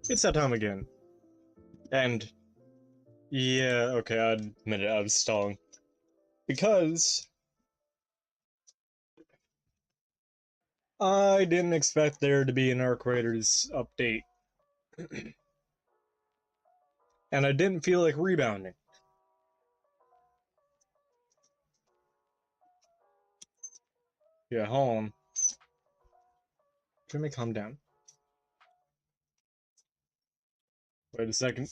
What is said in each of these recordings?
It's that time again. And yeah, okay, I admit it, I was stalling. Because I didn't expect there to be an Arc Raiders update. And I didn't feel like rebounding. Yeah, hold on. Jimmy, calm down. Wait a second.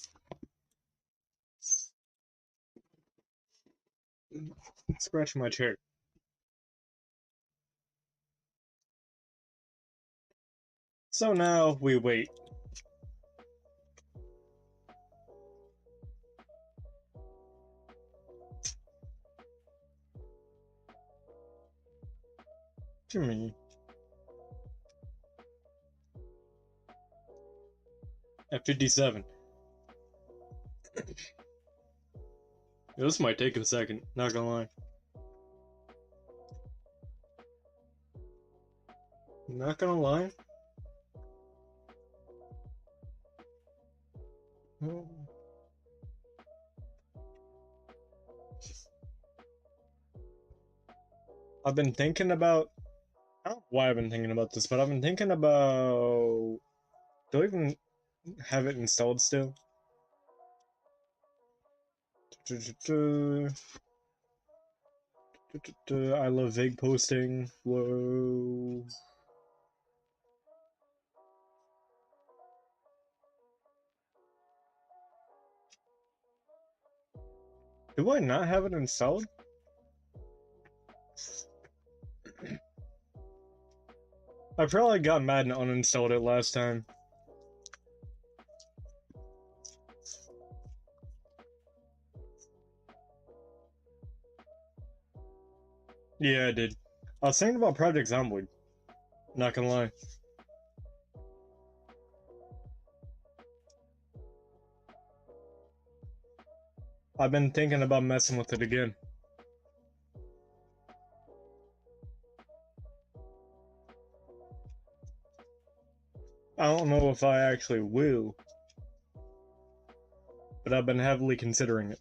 Scratch my chair. So now we wait. Jimmy. At 57. This might take a second, not gonna lie. Not gonna lie. I've been thinking about. I don't know why I've been thinking about this, but I've been thinking about. Do I even have it installed still? I love vague posting. Whoa. Do I not have it installed? I probably got mad and uninstalled it last time. Yeah, I did. I was thinking about Project Zomboid. Not gonna lie. I've been thinking about messing with it again. I don't know if I actually will, but I've been heavily considering it.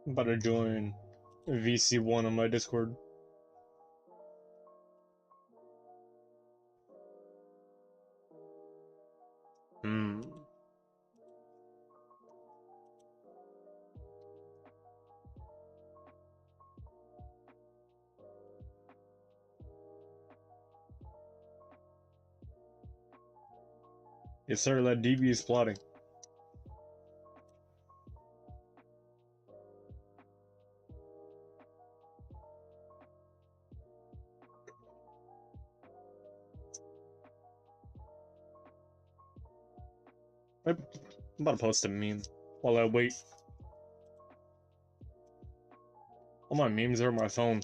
I'm about to join VC1 on my Discord. Hmm. Yes, sir, that DB is plotting. I'm about to post a meme while I wait. All my memes are on my phone.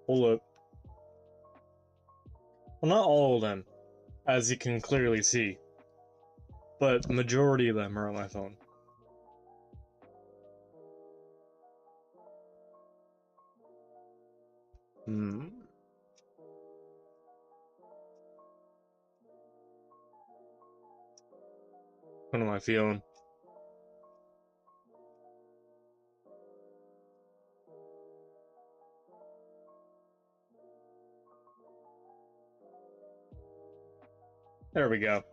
Hold up. Well, not all of them, as you can clearly see, but the majority of them are on my phone. Hmm. What am I feeling? There we go.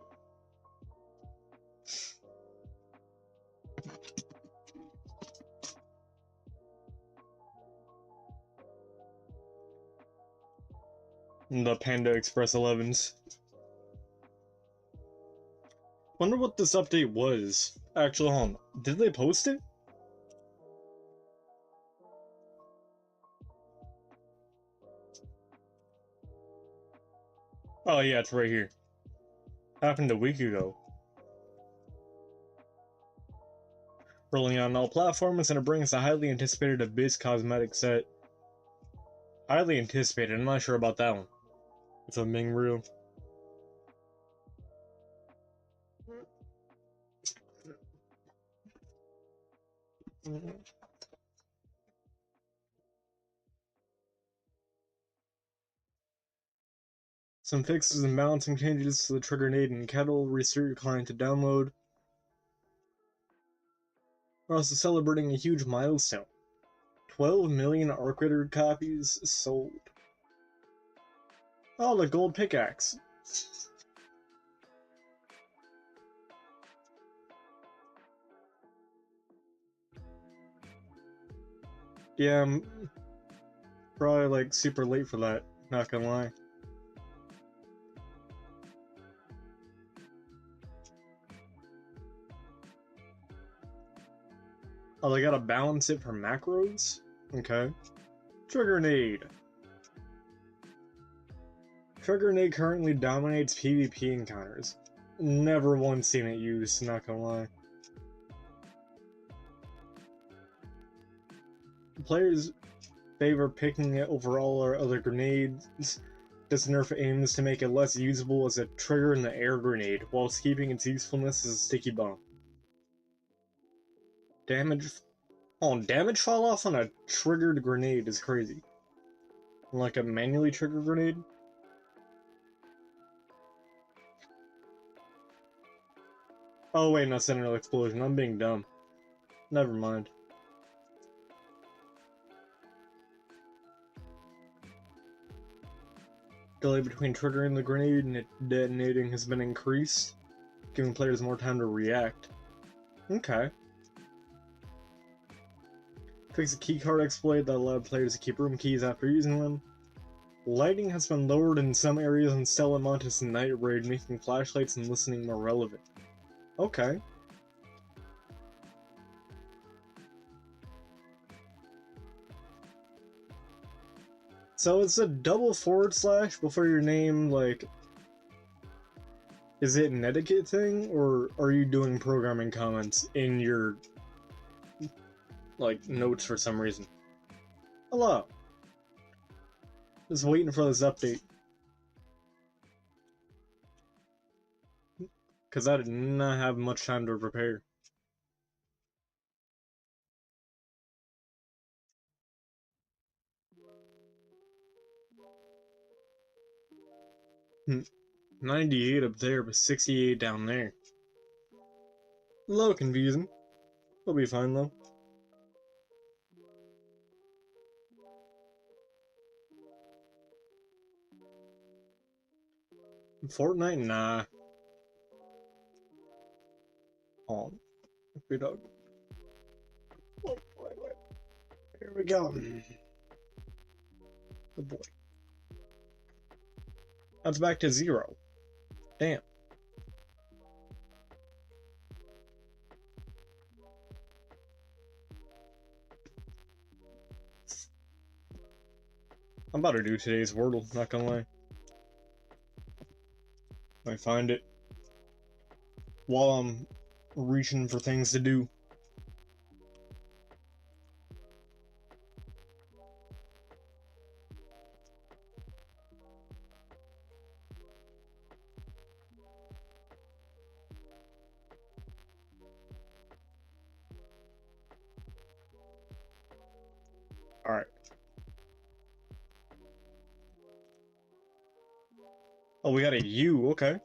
The Panda Express 11s. Wonder what this update was. Actually, hold on. Did they post it? Oh yeah, it's right here. Happened a week ago. Rolling out on all platforms, and it brings the highly anticipated Abyss cosmetic set. Highly anticipated, I'm not sure about that one. If I'm being real. Some fixes and balancing changes to the trigger nade and kettle restart your client to download. We're also celebrating a huge milestone. 12 million Arc Ritter copies sold. Oh, the gold pickaxe. Yeah, I'm probably like super late for that, not gonna lie. Oh, they gotta balance it for macros? Okay. Trigger nade. Trigger nade currently dominates PvP encounters. Never once seen it used, not gonna lie. Players favor picking it over all our other grenades. This nerf aims to make it less usable as a trigger in the air grenade, whilst keeping its usefulness as a sticky bomb. Damage... Oh, damage fall off on a triggered grenade is crazy. Like a manually triggered grenade? Oh wait, no, Sentinel Explosion, I'm being dumb. Never mind. Delay between triggering the grenade and it detonating has been increased, giving players more time to react. Okay. Fix a keycard exploit that allowed players to keep room keys after using them. Lighting has been lowered in some areas in Stella Montes and Night Raid, making flashlights and listening more relevant. Okay. So it's a double forward slash before your name, like, is it an etiquette thing, or are you doing programming comments in your, like, notes for some reason? Hello. Just waiting for this update. Because I did not have much time to prepare. Hmm. 98 up there, but 68 down there. A little confusing. We'll be fine though. Fortnite? Nah. Oh, free dog. Oh, wait. Here we go. Good boy. That's back to 0. Damn. I'm about to do today's Wordle, not gonna lie. I find it while I'm reaching for things to do. Alright. Oh, we got a U, okay.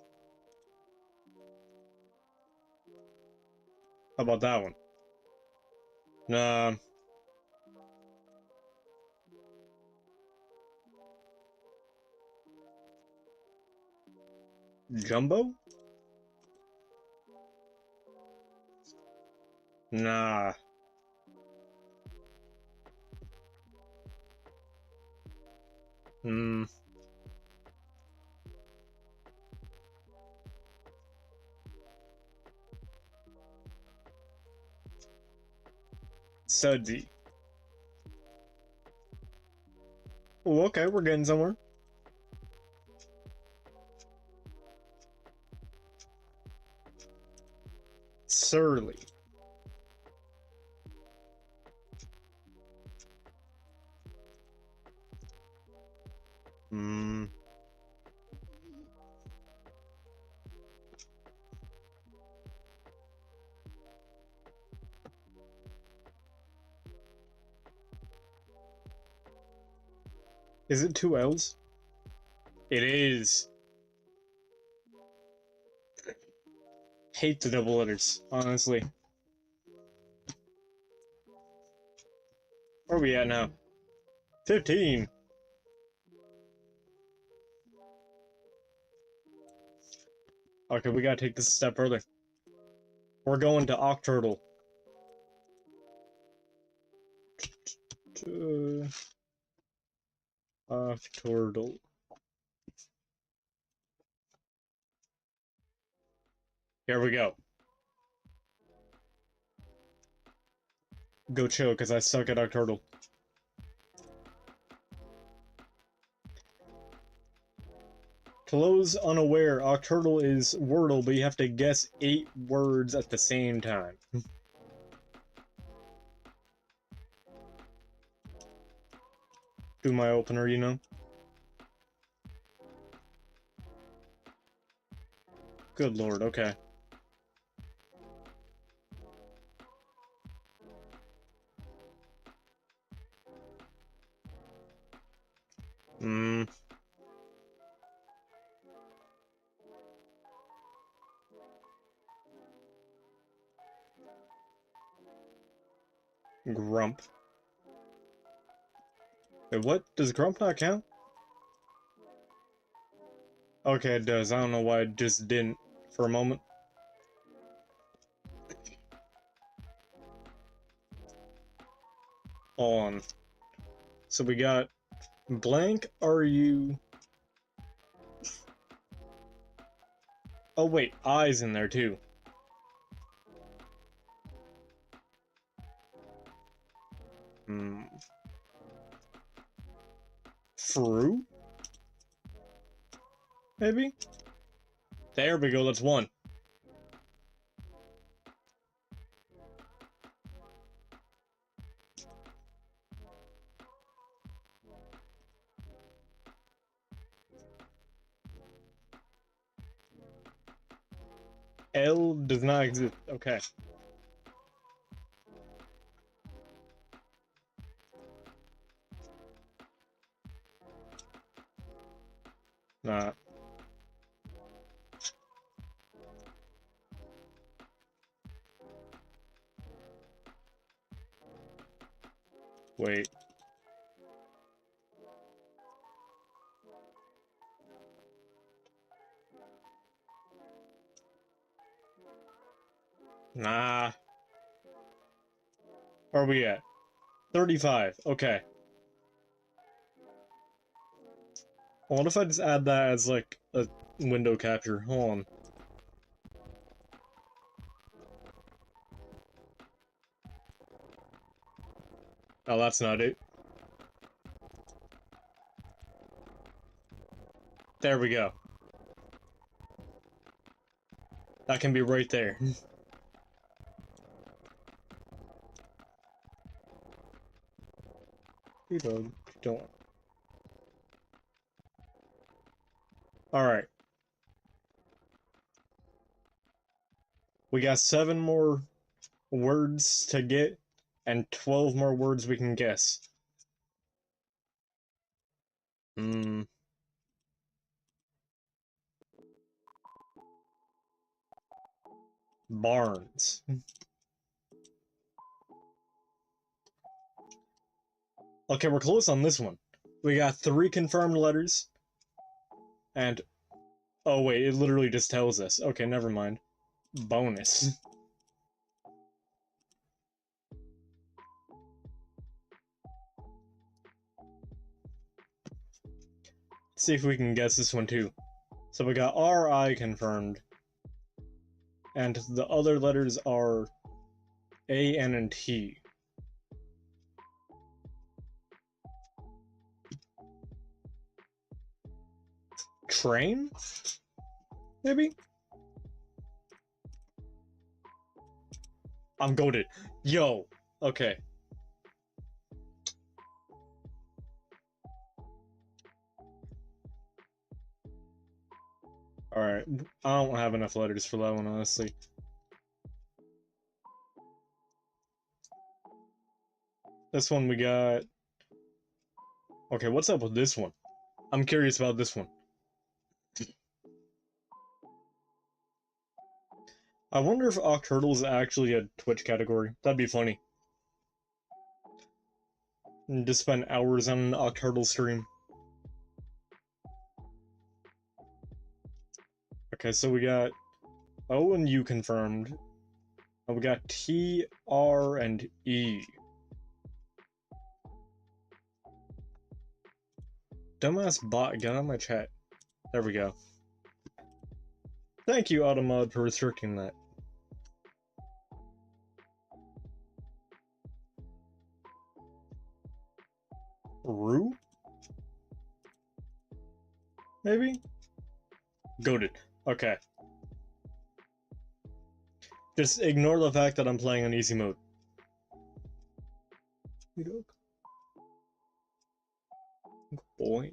How about that one? Nah. Jumbo? Nah. Hmm. Sudsy. Oh, okay, we're getting somewhere. Surly. Hmm. Is it 2 L's? It is. Hate the double letters, honestly. Where are we at now? 15. Okay, we gotta take this a step further. We're going to Octurtle. Octurtle. Here we go. Go chill, because I suck at Octurtle. To those unaware, Octurtle is Wordle, but you have to guess 8 words at the same time. Do my opener, you know? Good lord, okay. Hmm. Grump. Wait, what? Does Grump not count? Okay, it does. I don't know why it just didn't for a moment. On. So we got blank, are you... Oh wait, eyes in there too. Hmm. Fruit? Maybe? There we go, that's one. L does not exist. Okay. Nah. Wait. Nah. Where are we at? 35. Okay. What if I just add that as, like, a window capture? Hold on. Oh, that's not it. There we go. That can be right there. You don't. Alright. We got 7 more words to get, and 12 more words we can guess. Barnes. Okay, we're close on this one. We got 3 confirmed letters, and... Oh wait, it literally just tells us. Okay, never mind. Bonus. Let's see if we can guess this one too. So we got RI confirmed, and the other letters are A, N, and T. Train? Maybe? I'm goated. Yo! Okay. Alright, I don't have enough letters for that one, honestly. This one we got... Okay, what's up with this one? I'm curious about this one. I wonder if Octurtle is actually a Twitch category. That'd be funny. And just spend hours on an Octurtle stream. Okay, so we got O and U confirmed. And we got T, R, and E. Dumbass bot, get out of my chat. There we go. Thank you, Automod, for restricting that. Rue? Maybe? Goated. Okay. Just ignore the fact that I'm playing on easy mode. Boy.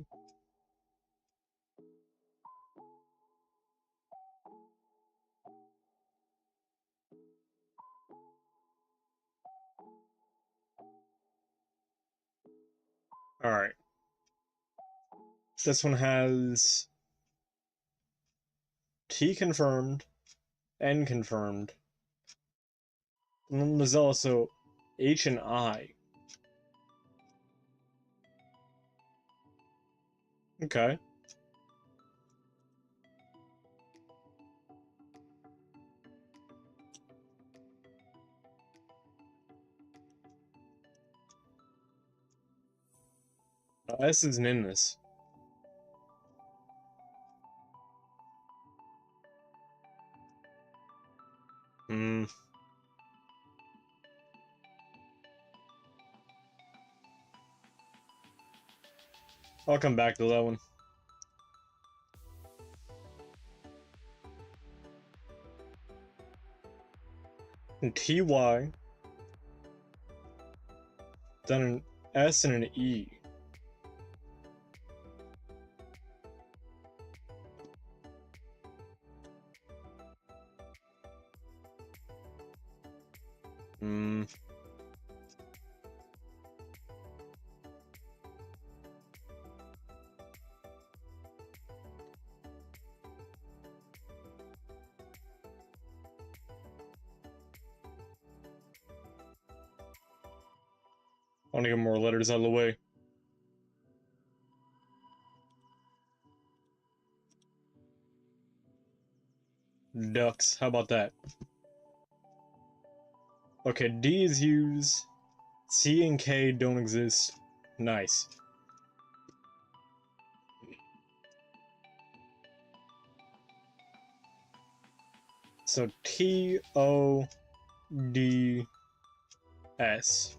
Alright. This one has T confirmed, N confirmed, and then there's also H and I. Okay. S isn't in this. I'll come back to that one. And TY, then an S and an E. I want to get more letters out of the way. Ducks, how about that? Okay, D is used. C and K don't exist. Nice. So T, O, D, S.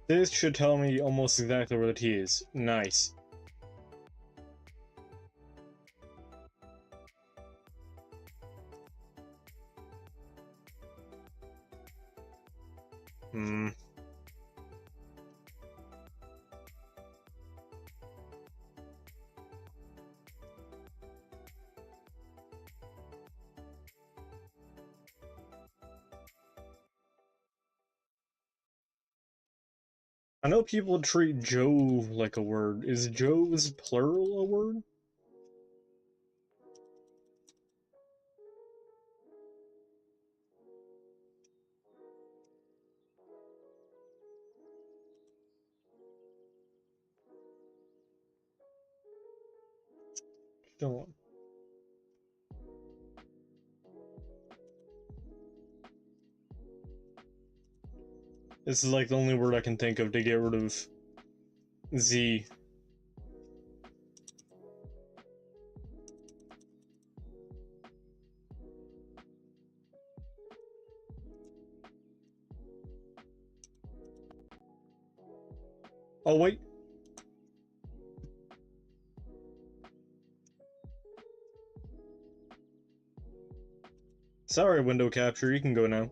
This should tell me almost exactly where the T is. Nice. I know people treat Jove like a word. Is Jove's plural a word? Don't. This is like the only word I can think of to get rid of Z. Oh, wait. Sorry, window capture, you can go now.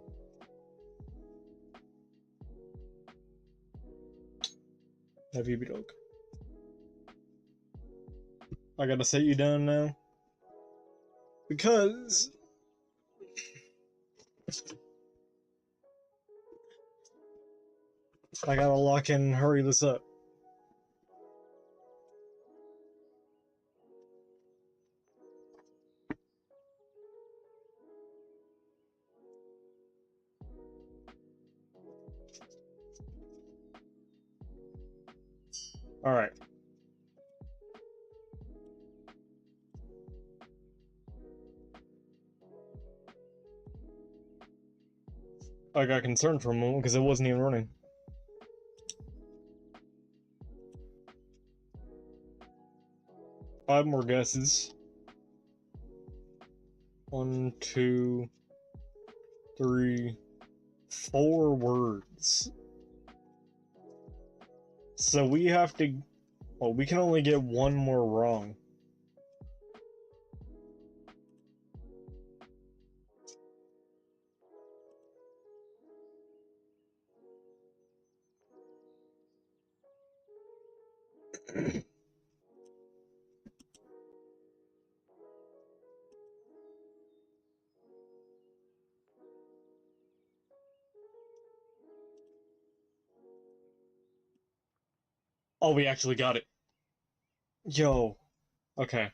Have you be dog? I gotta set you down now. Because I gotta lock in and hurry this up. Alright. I got concerned for a moment because it wasn't even running. Five more guesses. 1, 2, 3, 4 words. So we have to... Well, we can only get one more wrong. Oh, we actually got it. Yo. Okay.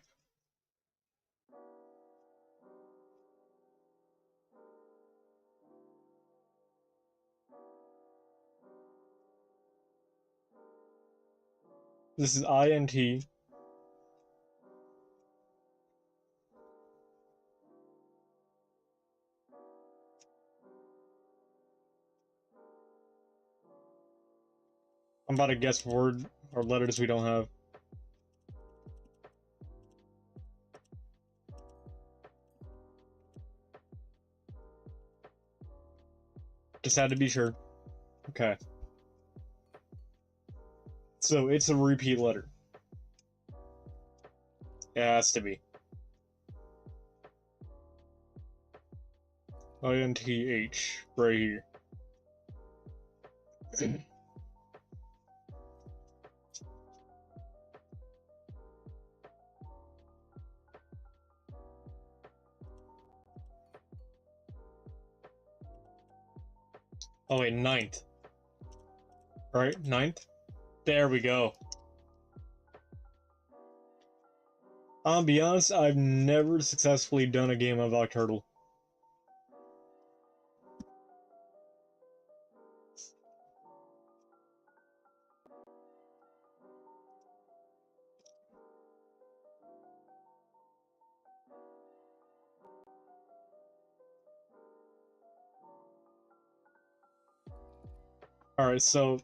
This is INT. I'm about to guess word or letters we don't have. Just had to be sure. Okay. So it's a repeat letter. It has to be. INTH right here. Oh wait, ninth. Right? Ninth? There we go. I'll be honest, I've never successfully done a game of Octurtle. Alright, so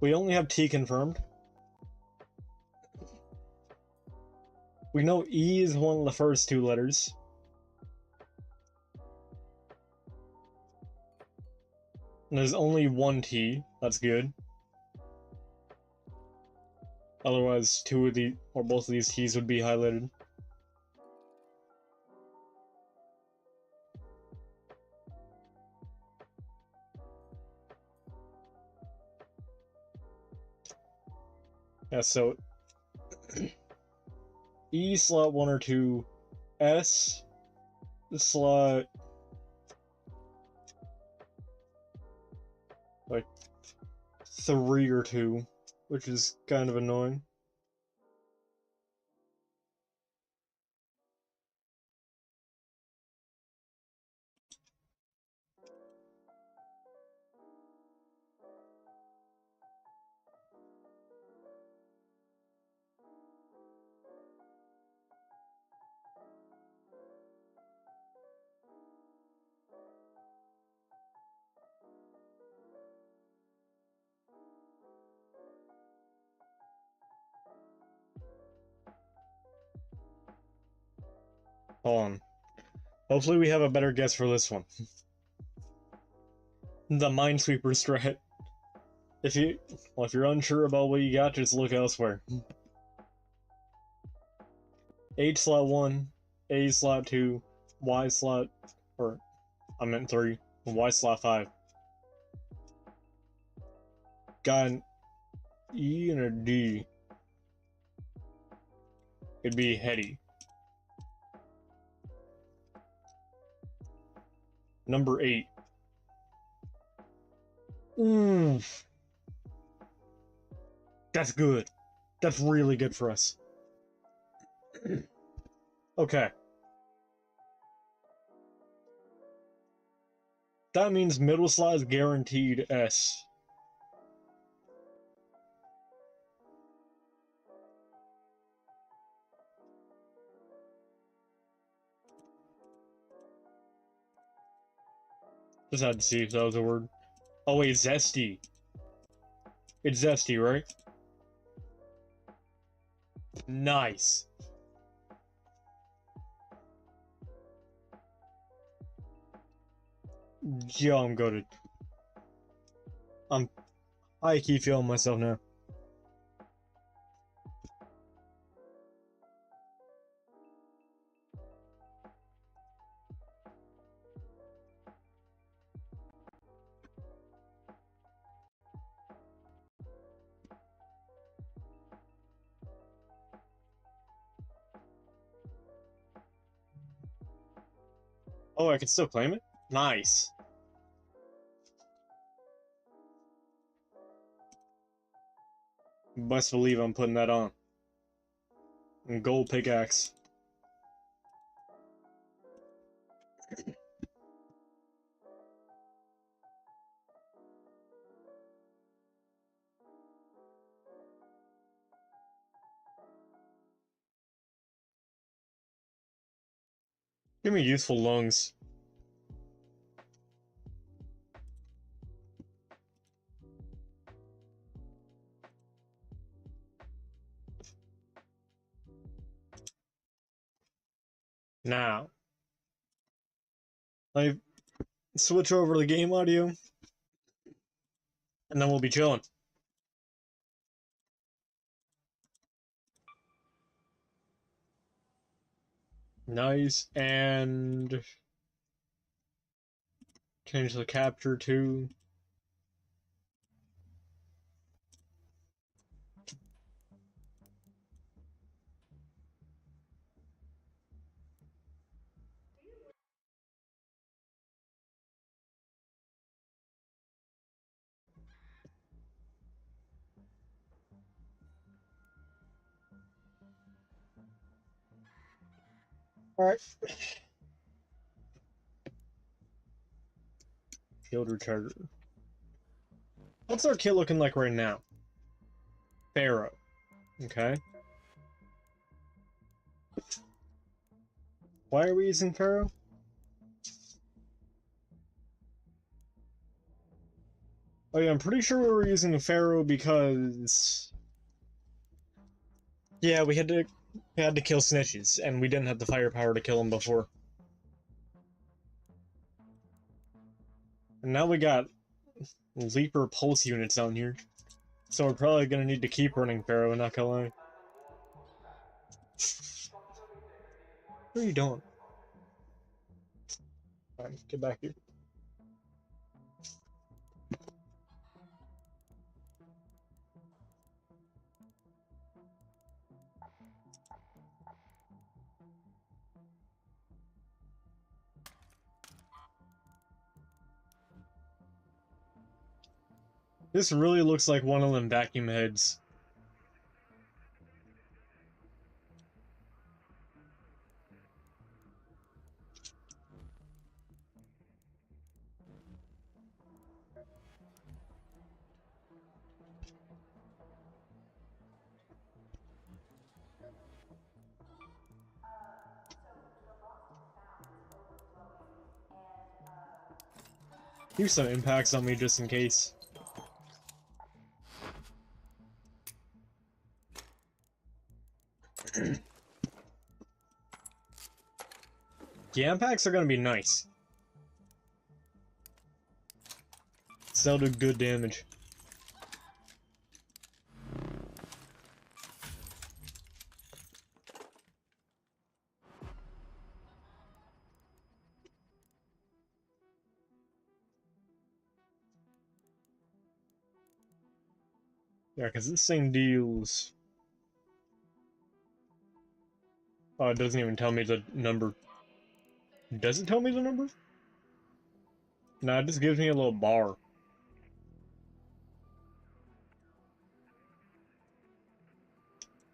we only have T confirmed. We know E is one of the first two letters. And there's only one T. That's good. Otherwise, two of the or both of these T's would be highlighted. Yeah, so E slot 1 or 2, S slot like 3 or 2, which is kind of annoying. Hold on. Hopefully we have a better guess for this one. The Minesweeper strat. If you're unsure about what you got, just look elsewhere. H slot 1, A slot 2, Y slot, or I meant 3, Y slot 5. Got an E and a D. It'd be Hetty. Number 8. Oof. That's good. That's really good for us. Okay. That means middle slot is guaranteed S. Just had to see if that was a word. Oh wait, zesty. It's zesty, right? Nice. Yeah, I'm goated. I keep feeling myself now. Oh, I can still claim it? Nice. Best believe I'm putting that on. And gold pickaxe. Give me useful lungs. Now. switch over to the game audio, and then we'll be chilling. Nice, and change the capture to alright. Shield recharger. What's our kit looking like right now? Pharaoh. Okay. Why are we using Pharaoh? Oh yeah, I'm pretty sure we were using Pharaoh because... yeah, we had to kill snitches, and we didn't have the firepower to kill them before. And now we got Leaper pulse units down here. So we're probably gonna need to keep running Pharaoh, not gonna lie. What are you doing? Alright, get back here. This really looks like one of them vacuum heads. Use some impacts on me just in case. The impacts are gonna be nice. They'll do good damage. Yeah, because this thing deals... oh, it doesn't even tell me the number. Does it tell me the number? Nah, it just gives me a little bar.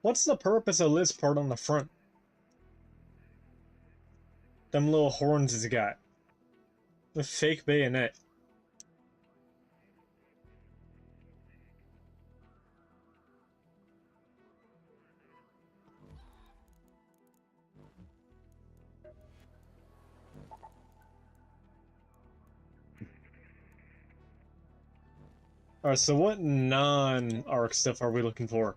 What's the purpose of this part on the front? Them little horns it's got. The fake bayonet. Alright, so what non-arc stuff are we looking for?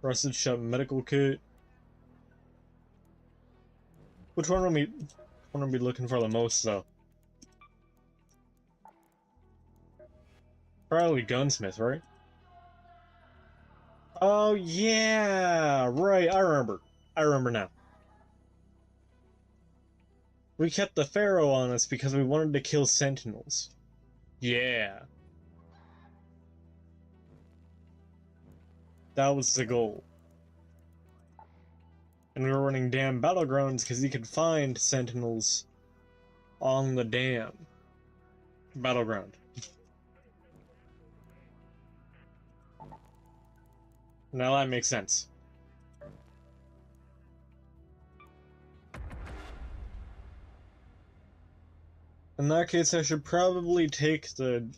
Rusted shut medical kit. Which one are we looking for the most though? Probably gunsmith, right? Oh yeah, right, I remember. I remember now. We kept the Pharaoh on us because we wanted to kill sentinels. Yeah. That was the goal. And we were running dam battlegrounds because you could find sentinels on the dam battleground. Now that makes sense. In that case, I should probably take the...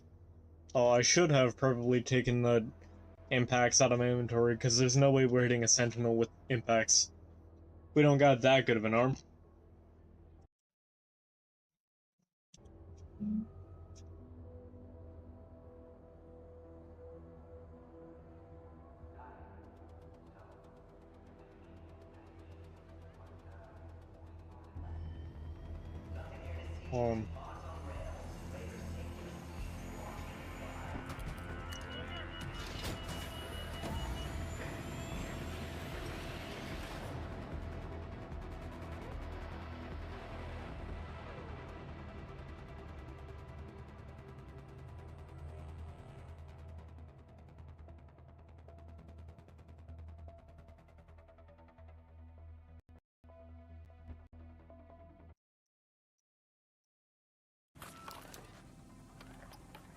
oh, I should have probably taken the impacts out of my inventory, because there's no way we're hitting a sentinel with impacts. We don't got that good of an arm. Um,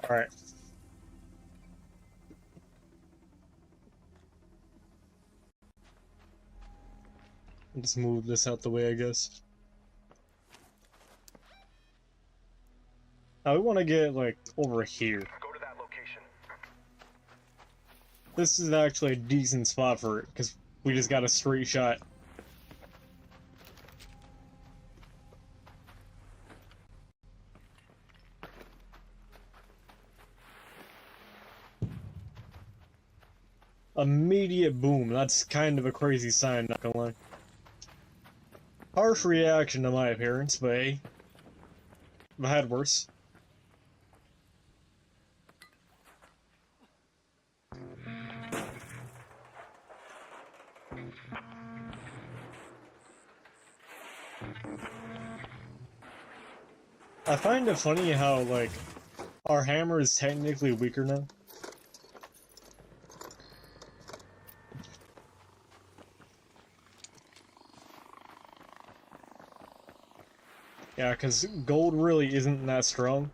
Alright. Just move this out the way, I guess. Now we want to get, like, over here. Go to that location. This is actually a decent spot for it, because we just got a straight shot. Immediate boom. That's kind of a crazy sign, not gonna lie. Harsh reaction to my appearance, but hey, I've had worse. I find it funny how, like, our hammer is technically weaker now. Yeah, because gold really isn't that strong.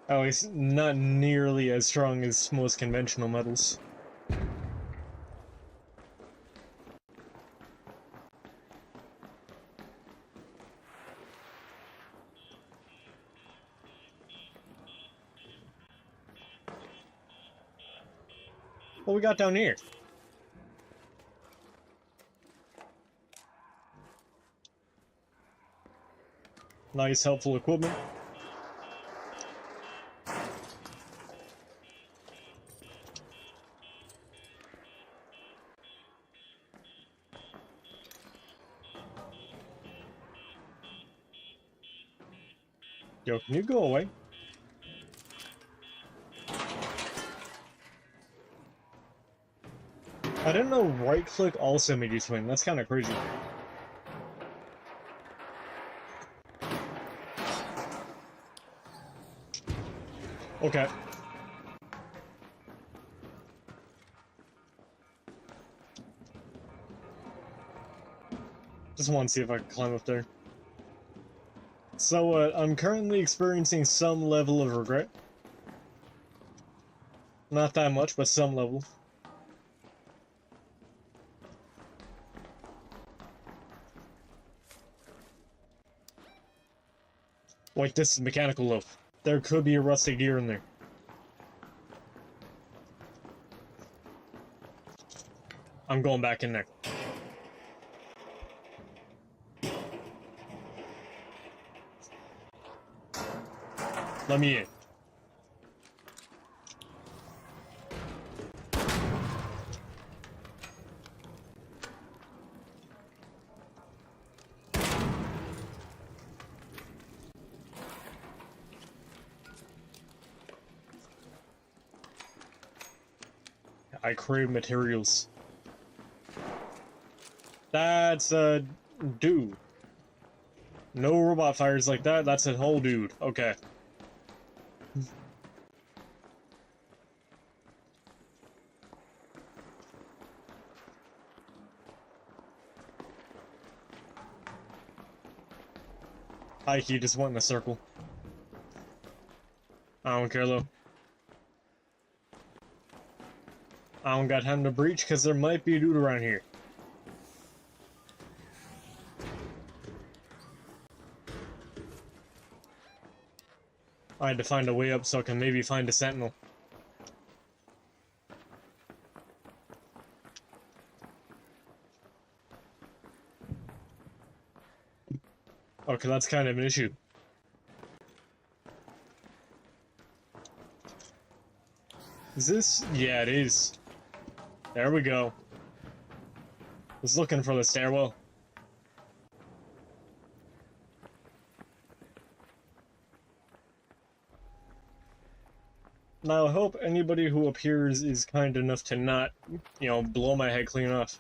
At least not nearly as strong as most conventional metals. What we got down here? Nice, helpful equipment. Yo, can you go away? I didn't know right click also made you swing. That's kind of crazy. Okay. Just want to see if I can climb up there. So, I'm currently experiencing some level of regret. Not that much, but some level. Wait, this is mechanical loaf. There could be a rusty gear in there. I'm going back in there. Let me in. I crave materials. That's a dude. No robot fires like that, that's a whole dude. Okay. Ike, you just went in a circle. I don't care though. I don't got time to breach because there might be a dude around here. I had to find a way up so I can maybe find a sentinel. Okay, that's kind of an issue. Is this? Yeah, it is. There we go. Was looking for the stairwell. Now, I hope anybody who appears is kind enough to not, you know, blow my head clean off.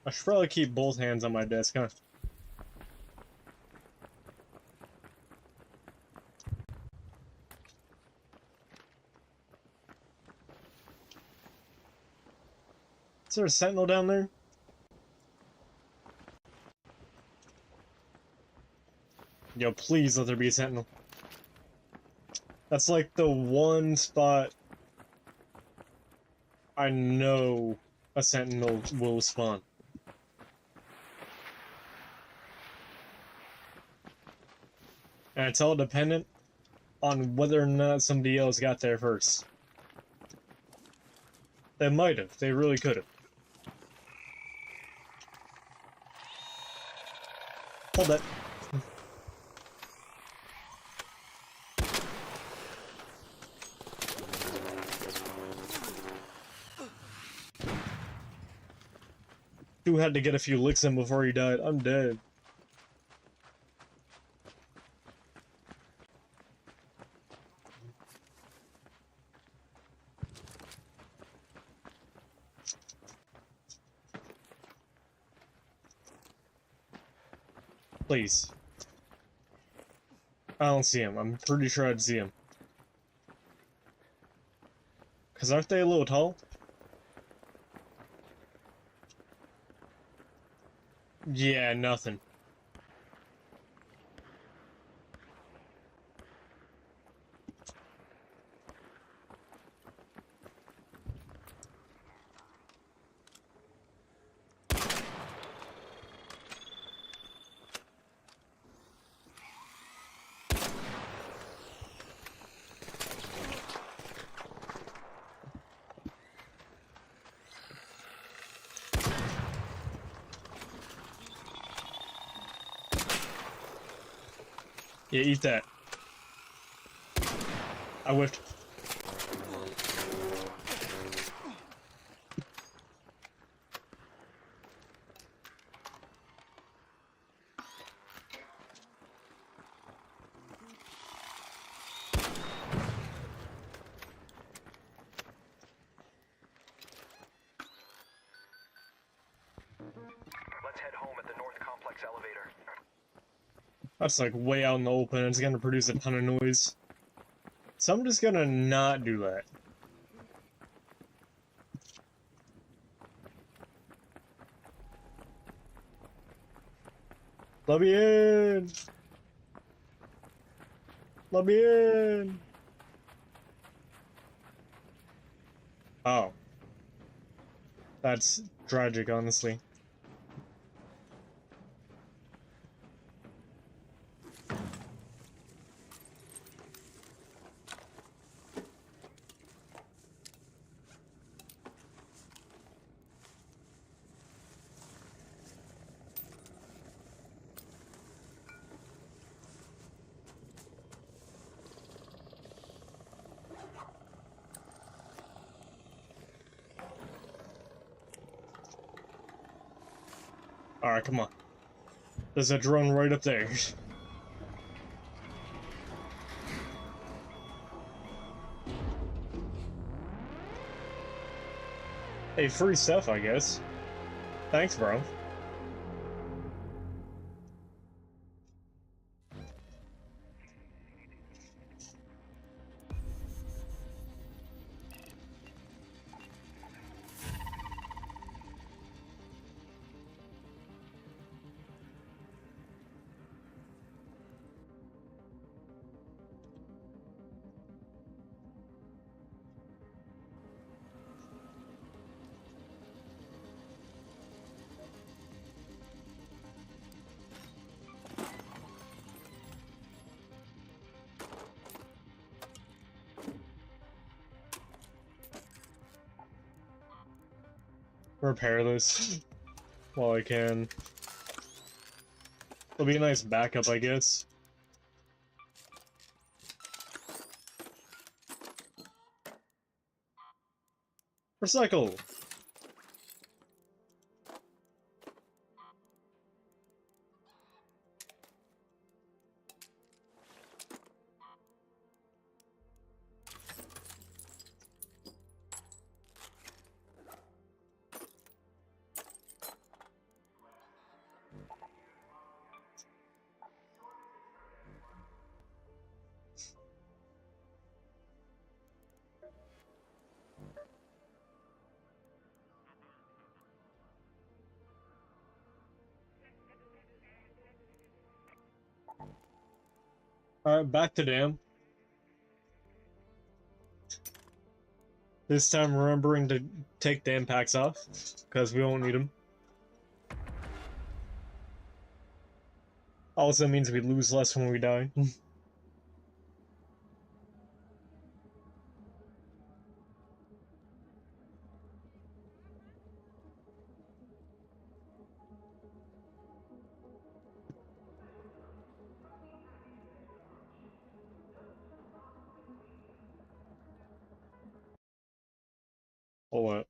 I should probably keep both hands on my desk, huh? Is there a sentinel down there? Yo, please let there be a sentinel. That's like the one spot I know a sentinel will spawn. And it's all dependent on whether or not somebody else got there first. They might have. They really could have. Hold that. Who had to get a few licks in before he died? I'm dead. Please. I don't see him. I'm pretty sure I'd see him. Cause aren't they a little tall? Yeah, nothing. Yeah, eat that. I whiffed. Let's head home at the North Complex elevator. That's like way out in the open. It's gonna produce a ton of noise. So I'm just gonna not do that. Let me in! Let me in! Oh. That's tragic, honestly. Alright, come on. There's a drone right up there. Hey, free stuff, I guess. Thanks, bro. Repair this while I can. It'll be a nice backup, I guess. Recycle! Alright, back to dam. This time remembering to take dam packs off, because we won't need them. Also means we lose less when we die. Oh, what?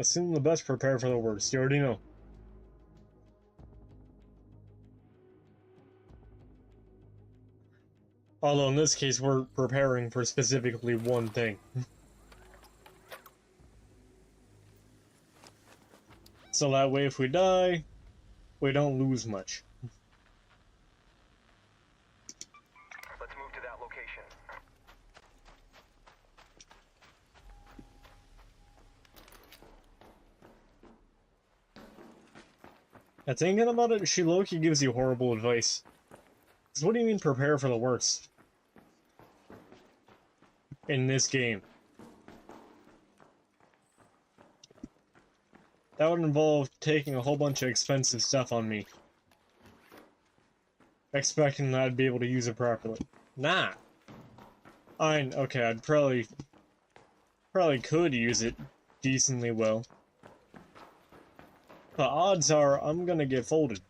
Assume the best, prepare for the worst. You already know. Although in this case, we're preparing for specifically one thing. So that way, if we die, we don't lose much. Let's move to that location. Yeah, thinking about it, she low-key gives you horrible advice. 'Cause what do you mean prepare for the worst? In this game. That would involve taking a whole bunch of expensive stuff on me. Expecting that I'd be able to use it properly. Nah. Okay, I'd probably could use it decently well. But odds are I'm gonna get folded.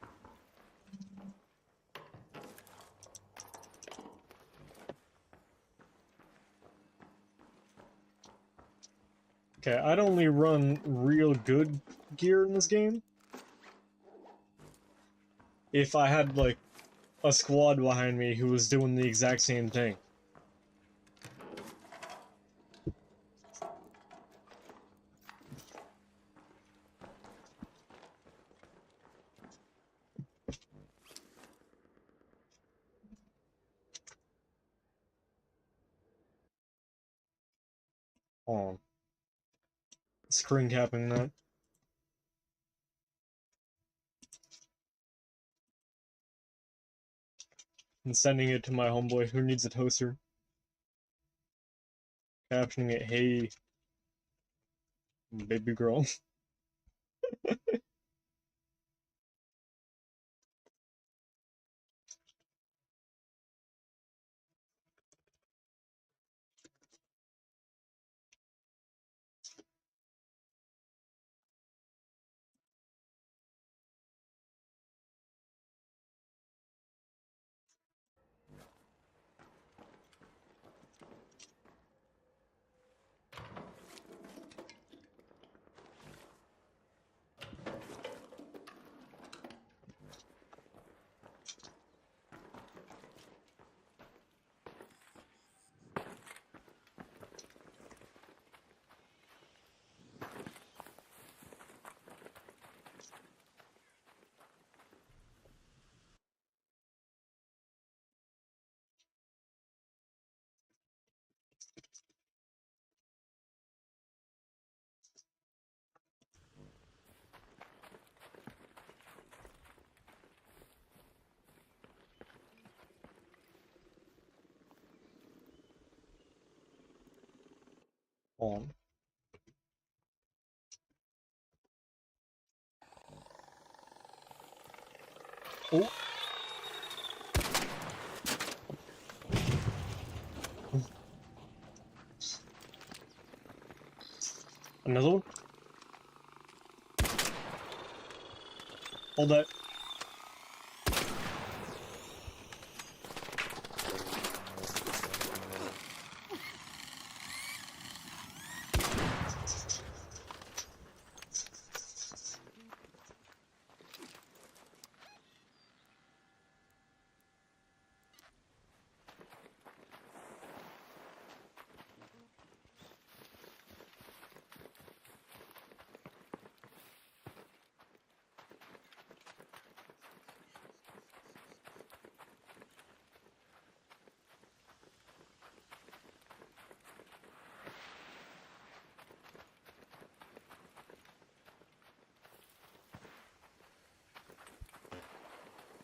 Okay, I'd only run real good gear in this game if I had, like, a squad behind me who was doing the exact same thing. Oh, screen capping that. And sending it to my homeboy who needs a toaster. Captioning it, hey, baby girl. On. Oh. Another one? Hold that.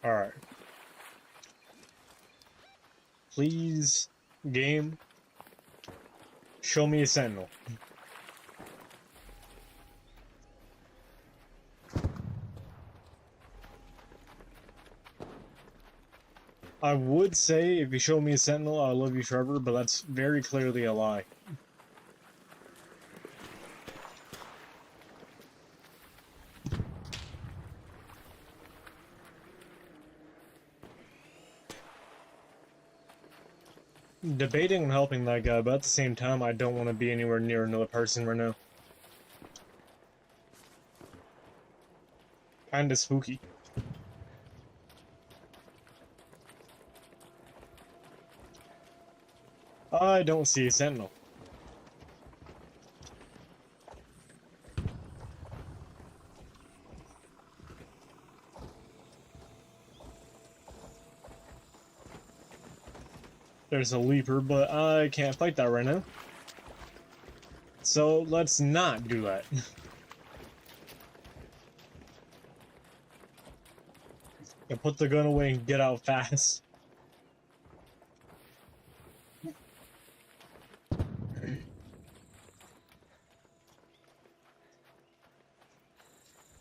Alright. Please, game, show me a sentinel. I would say if you show me a sentinel, I love you forever, but that's very clearly a lie. Debating on helping that guy, but at the same time, I don't want to be anywhere near another person right now. Kinda spooky. I don't see a sentinel. There's a leaper, but I can't fight that right now. So let's not do that. And put the gun away and get out fast.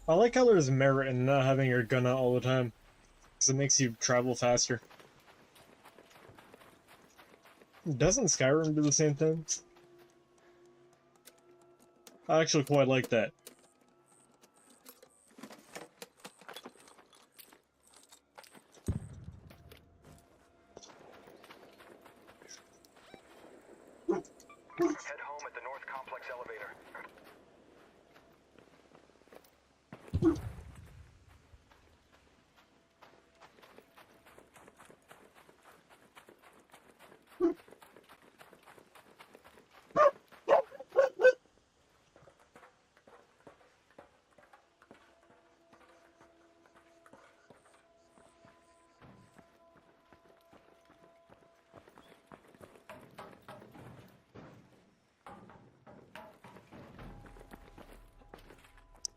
I like how there's merit in not having your gun out all the time, because it makes you travel faster. Doesn't Skyrim do the same thing? I actually quite like that. Head home at the North Complex elevator.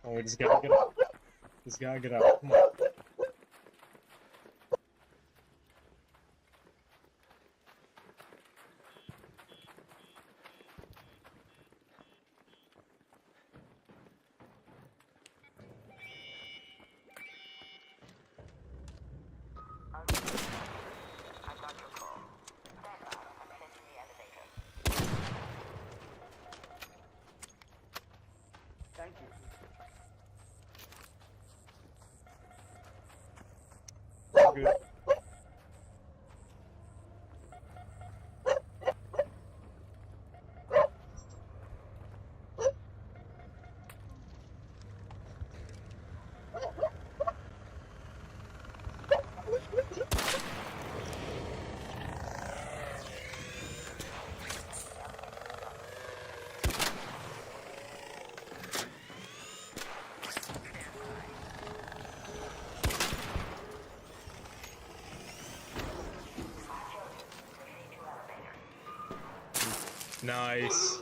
Oh, we just gotta get out. Just gotta get out. Come on. I got your call. Stand by. I'm heading to the elevator. Thank you. Good. Nice.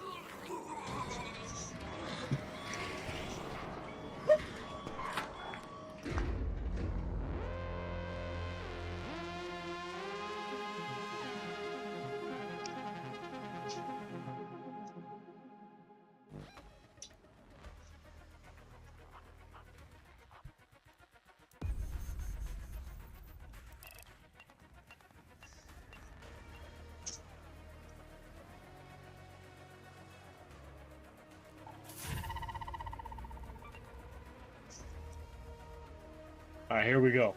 Alright, here we go.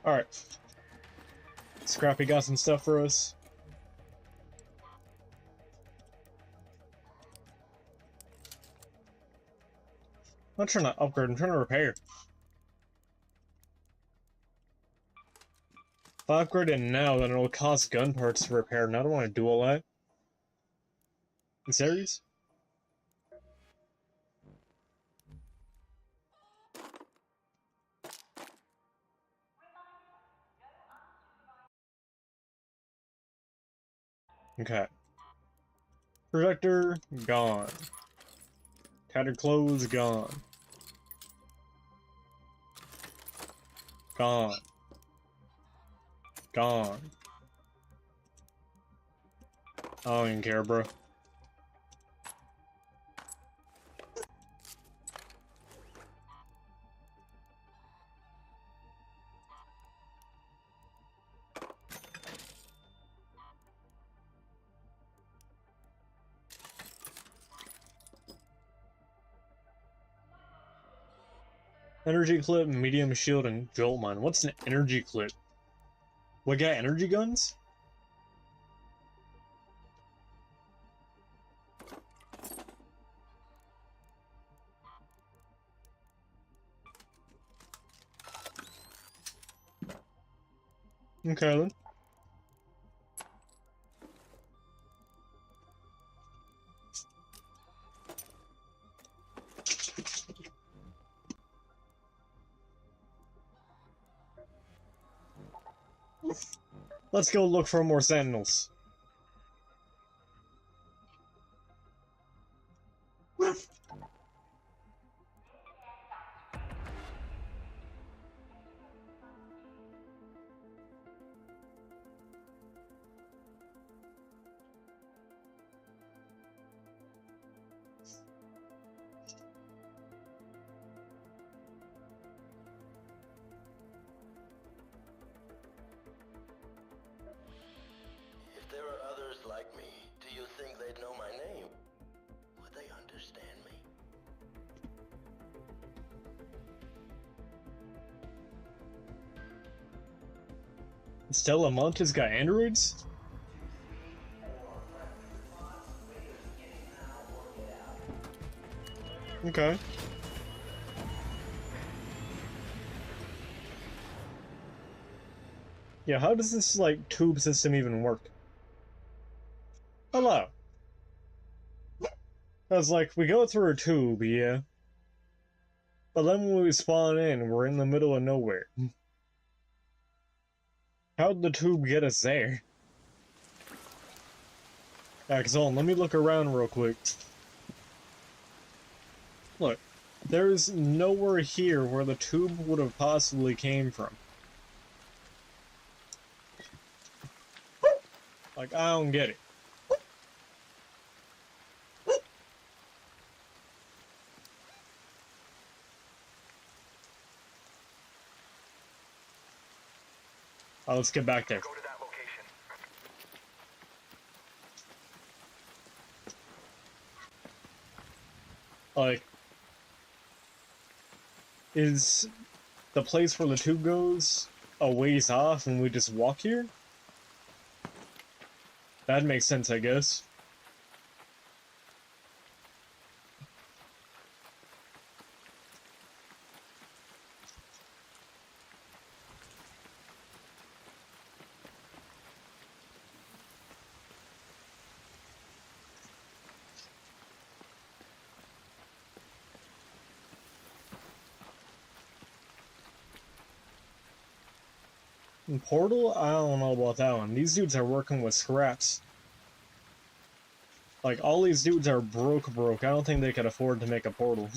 Alright. Scrappy got some stuff for us. I'm not trying to upgrade, I'm trying to repair. If I upgrade it now, then it'll cost gun parts to repair, and I don't want to do all that. You serious? Okay. Projector, gone. Tattered clothes, gone. Gone. Gone. I don't even care, bro. Energy clip, medium shield, and jolt mine. What's an energy clip? We got energy guns? Okay then. Let's go look for more sentinels. If there are others like me, do you think they'd know my name? Would they understand me? Stella Montes got androids? Okay. Yeah, how does this, like, tube system even work? Hello. I was like, we go through a tube, yeah. But then when we spawn in, we're in the middle of nowhere. How'd the tube get us there? Hold on, let me look around real quick. Look, there's nowhere here where the tube would have possibly came from. Like, I don't get it. Oh, let's get back there. Go to that location. Like, is the place where the tube goes a ways off and we just walk here? That makes sense, I guess. Portal? I don't know about that one. These dudes are working with scraps. Like, all these dudes are broke. I don't think they could afford to make a portal.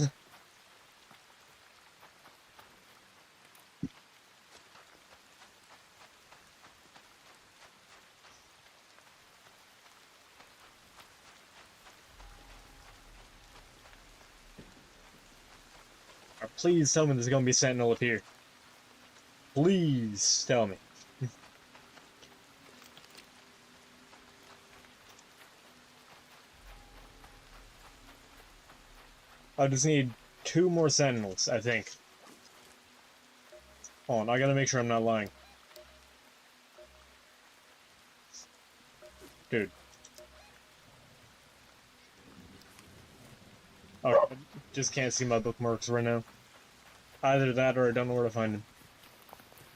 Please tell me there's gonna be a sentinel up here. Please tell me. I just need 2 more sentinels, I think. Hold on, I gotta make sure I'm not lying. Dude. Oh, I just can't see my bookmarks right now. Either that or I don't know where to find them.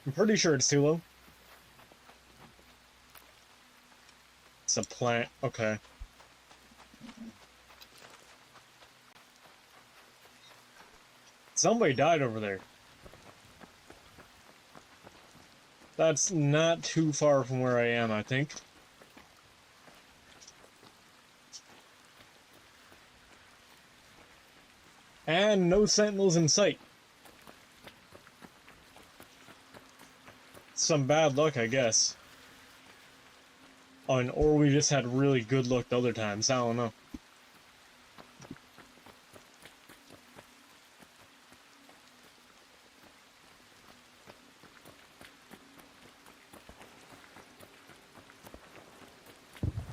I'm pretty sure it's too low. It's a plant. Okay. Somebody died over there. That's not too far from where I am, I think. And no sentinels in sight. Some bad luck, I guess. Oh, or we just had really good luck the other times. I don't know.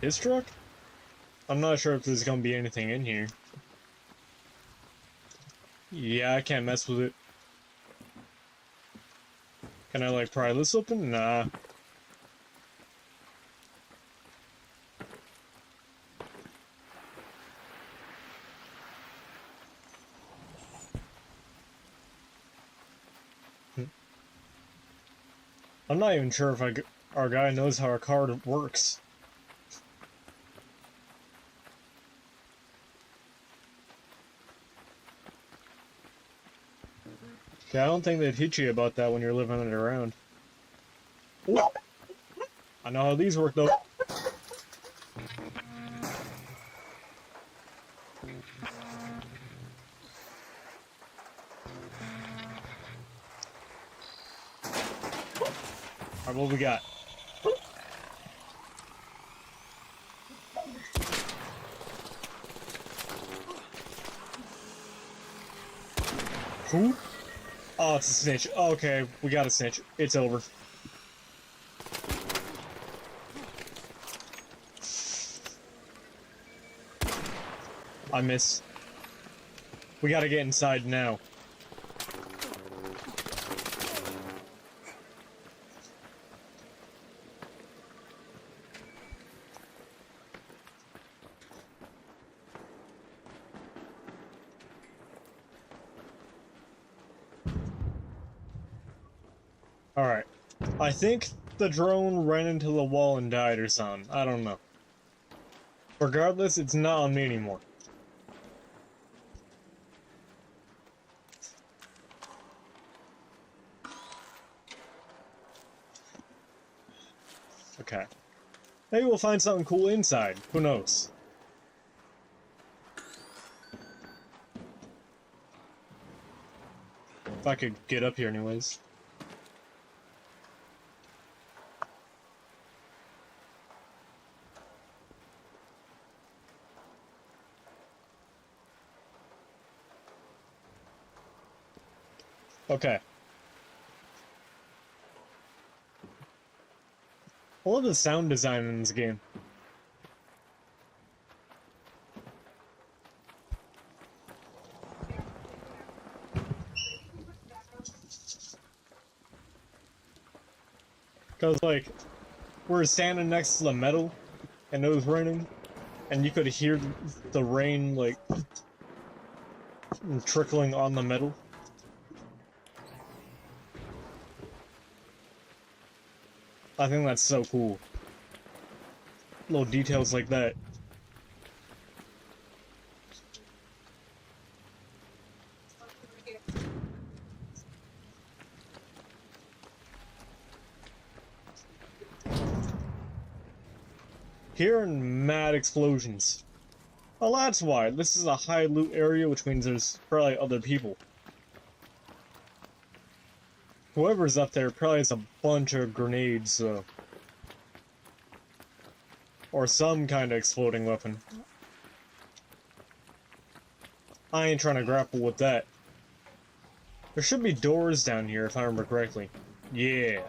His truck? I'm not sure if there's gonna be anything in here. Yeah, I can't mess with it. Can I, like, pry this open? Nah. I'm not even sure if our guy knows how our card works. Yeah, I don't think they'd teach you about that when you're living it around. Ooh. I know how these work, though. Alright, what we got? Who? Oh, it's a snitch. Okay, we got a snitch. It's over. I missed. We gotta get inside now. Alright. I think the drone ran into the wall and died or something. I don't know. Regardless, it's not on me anymore. Okay. Maybe we'll find something cool inside. Who knows? If I could get up here anyways. Okay. I love the sound design in this game. Cause like, we're standing next to the metal, and it was raining, and you could hear the rain like trickling on the metal. I think that's so cool. Little details like that. Hearing mad explosions. Oh, that's why. This is a high loot area, which means there's probably other people. Whoever's up there probably has a bunch of grenades, so... Or some kind of exploding weapon. I ain't trying to grapple with that. There should be doors down here, if I remember correctly. Yeah.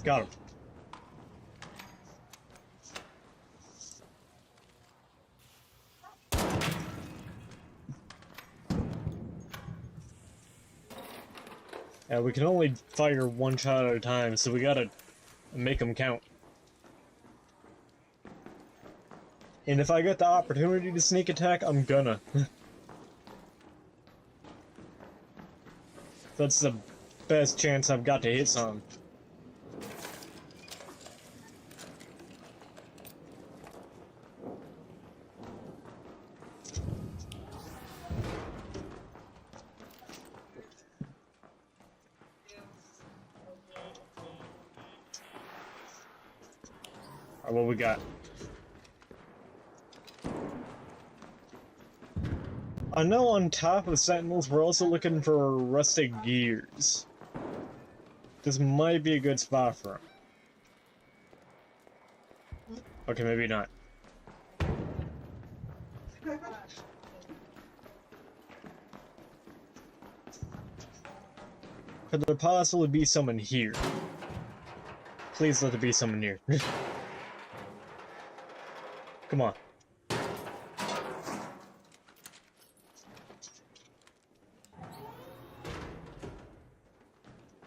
Got him. Yeah, we can only fire one shot at a time, so we gotta make them count. And if I get the opportunity to sneak attack, I'm gonna. That's the best chance I've got to hit something. Alright, what we got? I know on top of Sentinels, we're also looking for rusted gears. This might be a good spot for them. Okay, maybe not. Could there possibly be someone here? Please let there be someone here. Come on.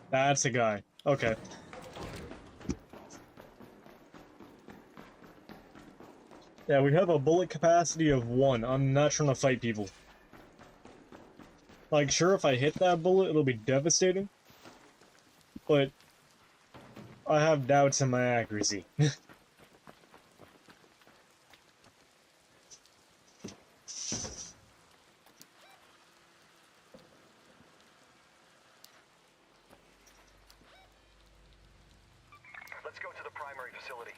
That's a guy. Okay. Yeah, we have a bullet capacity of 1. I'm not trying to fight people. Like, sure, if I hit that bullet, it'll be devastating. But I have doubts in my accuracy. Let's go to the primary facility.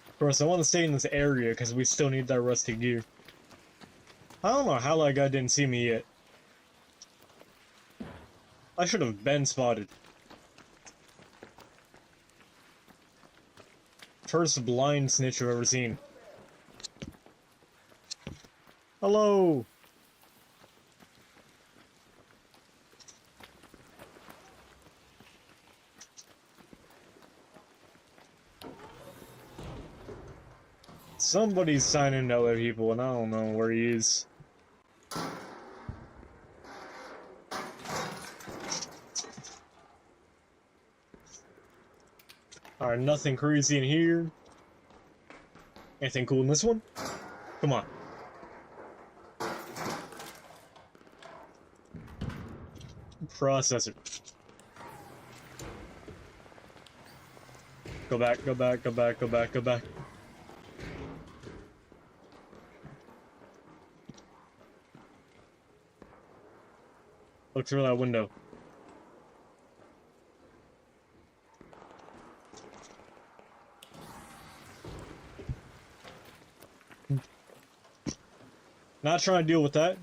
Of course, I want to stay in this area because we still need that rusty gear. I don't know how that guy didn't see me yet. I should have been spotted. First blind snitch I've ever seen. Hello! Somebody's signing to other people, and I don't know where he is. Alright, nothing crazy in here. Anything cool in this one? Come on. Processor. Go back, go back, go back, go back, go back. Look through that window. Not trying to deal with that.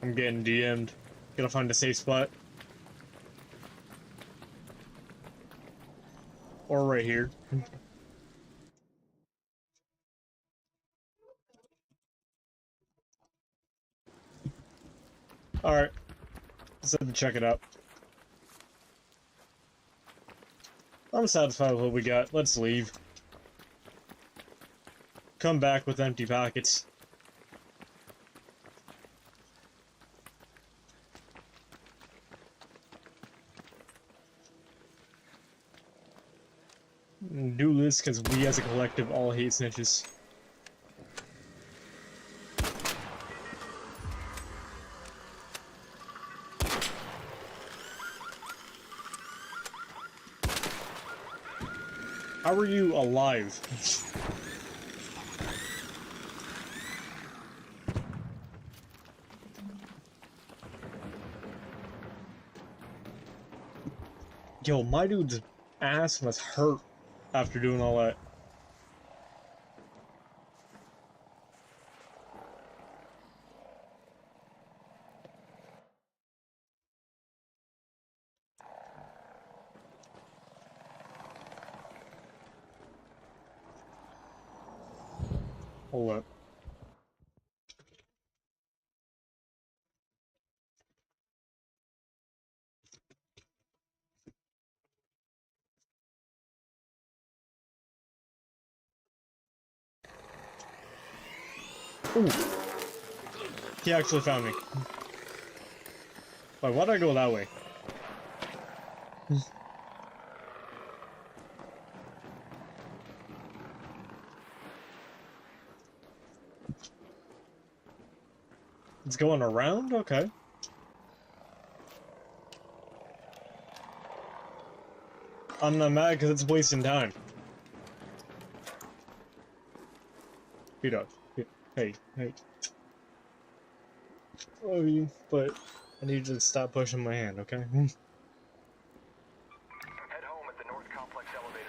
I'm getting DM'd. Gotta find a safe spot. Or right here. Alright. Just had to check it out. I'm satisfied with what we got. Let's leave. Come back with empty pockets. Do this because we as a collective all hate snitches. How are you alive? Yo, my dude's ass must hurt after doing all that. Hold up. Ooh. He actually found me. Wait, why'd I go that way? It's going around? Okay. I'm not mad because it's wasting time. Beat up. Hey, hey. Oh, you, but I need you to stop pushing my hand, okay? Head home at the North Complex elevator.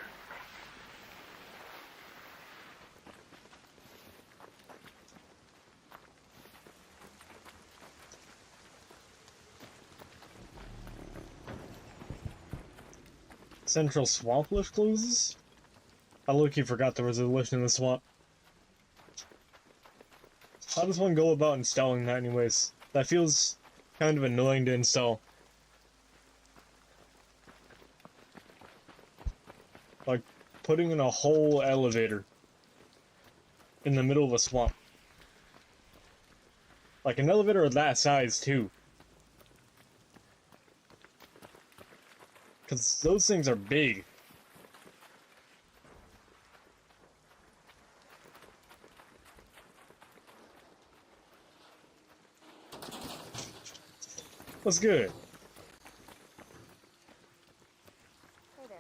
Central swamp lift closes? I low-key forgot there was a lift in the swamp. How does one go about installing that anyways? That feels kind of annoying to install. Like, putting in a whole elevator in the middle of a swamp. Like, an elevator of that size, too. Because those things are big. What's good? Hey there.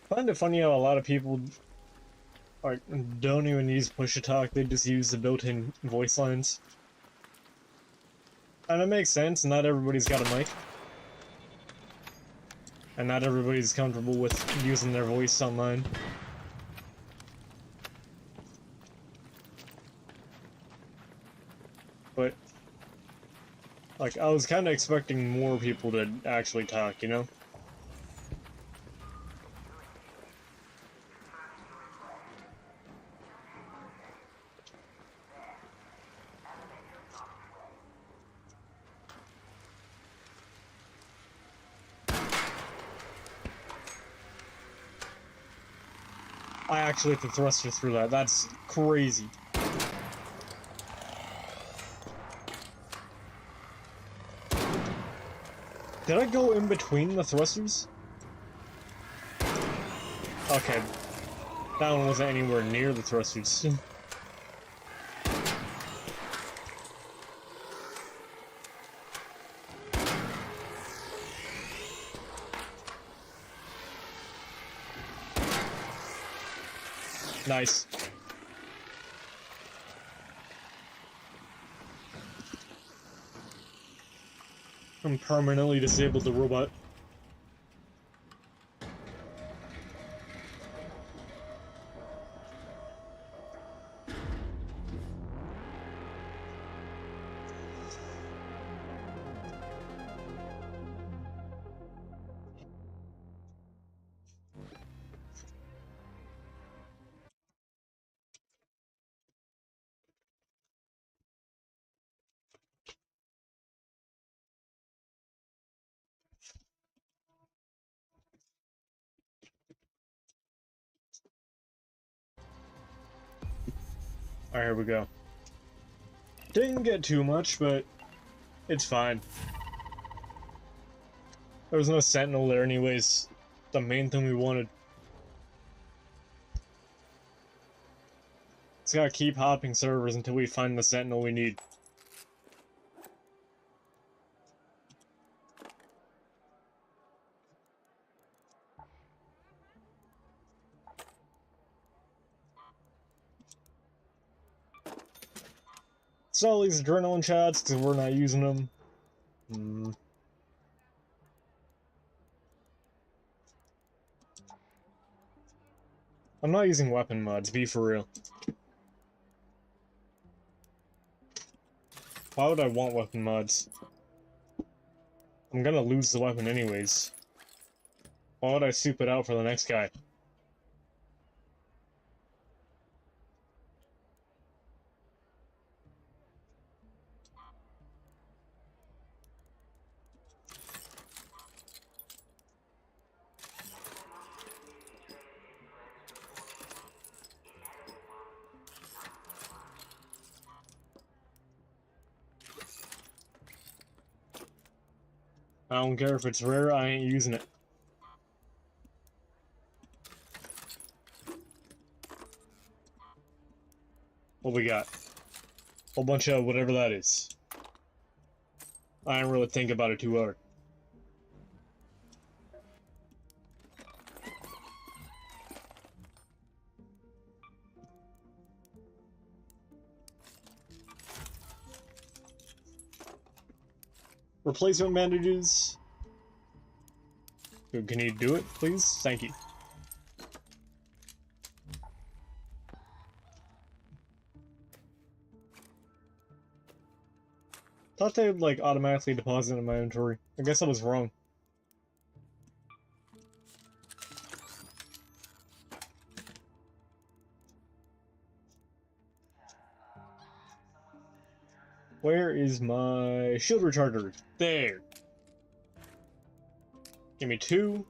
I find it funny how a lot of people like don't even use push-to-talk, they just use the built-in voice lines. And it makes sense, not everybody's got a mic. And not everybody's comfortable with using their voice online. But, like, I was kind of expecting more people to actually talk, you know? I actually hit the thruster through that. That's crazy. Did I go in between the thrusters? Okay. That one wasn't anywhere near the thrusters. Nice. I'm permanently disabled the robot. Alright, here we go. Didn't get too much, but it's fine. There was no sentinel there anyways. The main thing we wanted. Just gotta keep hopping servers until we find the sentinel we need. Sell these adrenaline shots because we're not using them. I'm not using weapon mods, be for real. Why would I want weapon mods? I'm gonna lose the weapon anyways. Why would I soup it out for the next guy? I don't care if it's rare, I ain't using it. What we got? Whole bunch of whatever that is. I didn't really think about it too hard. Replacement bandages. Can you do it, please? Thank you. Thought they would, like, automatically deposit in my inventory. I guess I was wrong. Where is my shield recharger? There! Give me 2.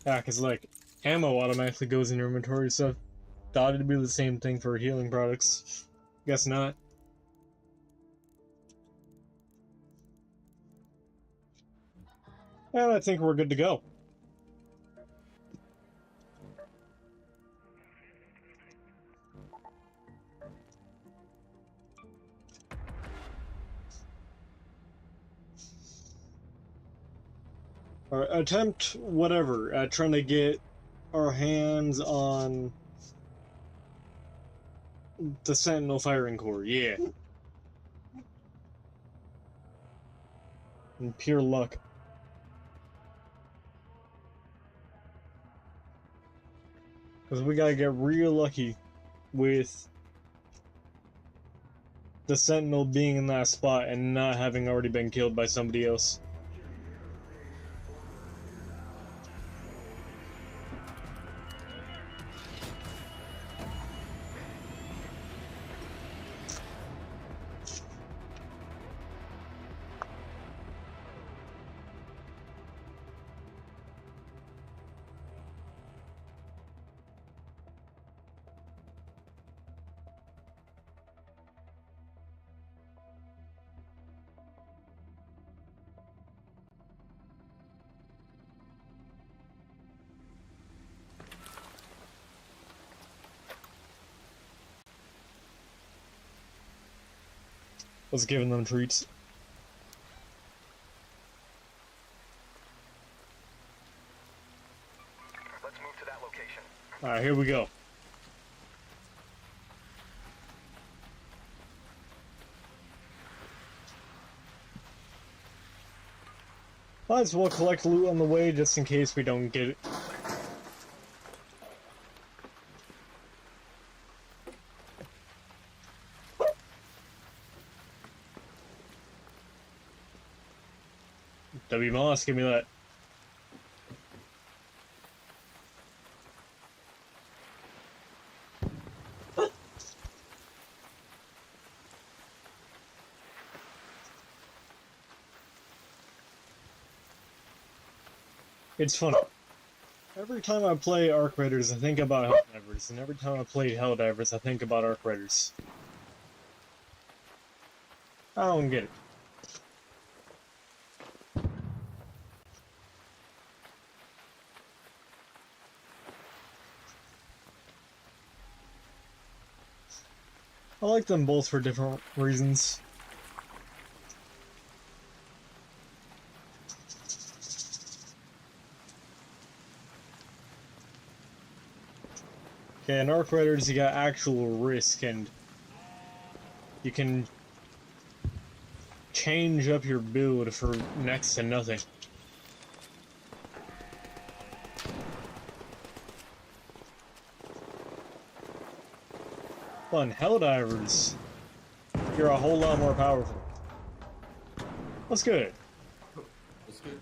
Yeah, cause like, ammo automatically goes in your inventory, so thought it'd be the same thing for healing products. Guess not. And I think we're good to go. Alright, attempt whatever at trying to get our hands on the Sentinel firing core, yeah. And pure luck. Because we gotta get real lucky with the Sentinel being in that spot and not having already been killed by somebody else. Was giving them treats. Let's move to that location. Alright, here we go. Might as well collect loot on the way just in case we don't get it. Moss, give me that. It's fun. Every time I play Arc Raiders, I think about Helldivers, and every time I play Helldivers, I think about Arc Raiders. I don't get it. I like them both for different reasons. Okay, in Arc Raiders you got actual risk, and you can change up your build for next to nothing. But in Helldivers, you're a whole lot more powerful. That's good. That's good.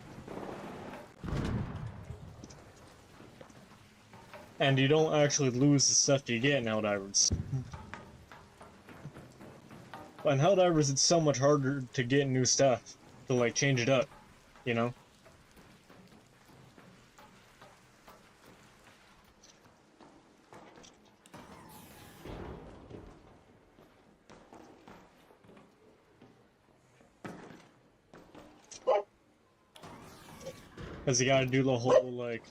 And you don't actually lose the stuff you get in Helldivers. But in Helldivers, it's so much harder to get new stuff, to like change it up, you know? Because you gotta do the whole, like,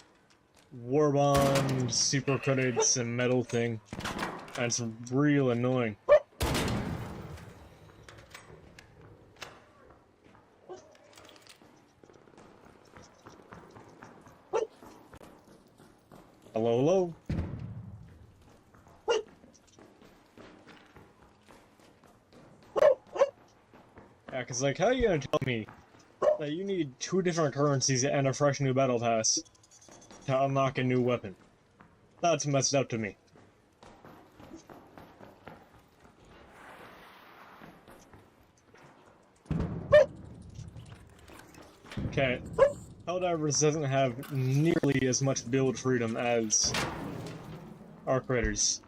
Warbond, super credits, and metal thing. And it's real annoying. Hello, hello? Yeah, because, like, how are you gonna tell me that you need 2 different currencies and a fresh new battle pass to unlock a new weapon? That's messed up to me. Okay, Helldivers doesn't have nearly as much build freedom as Arc Raiders.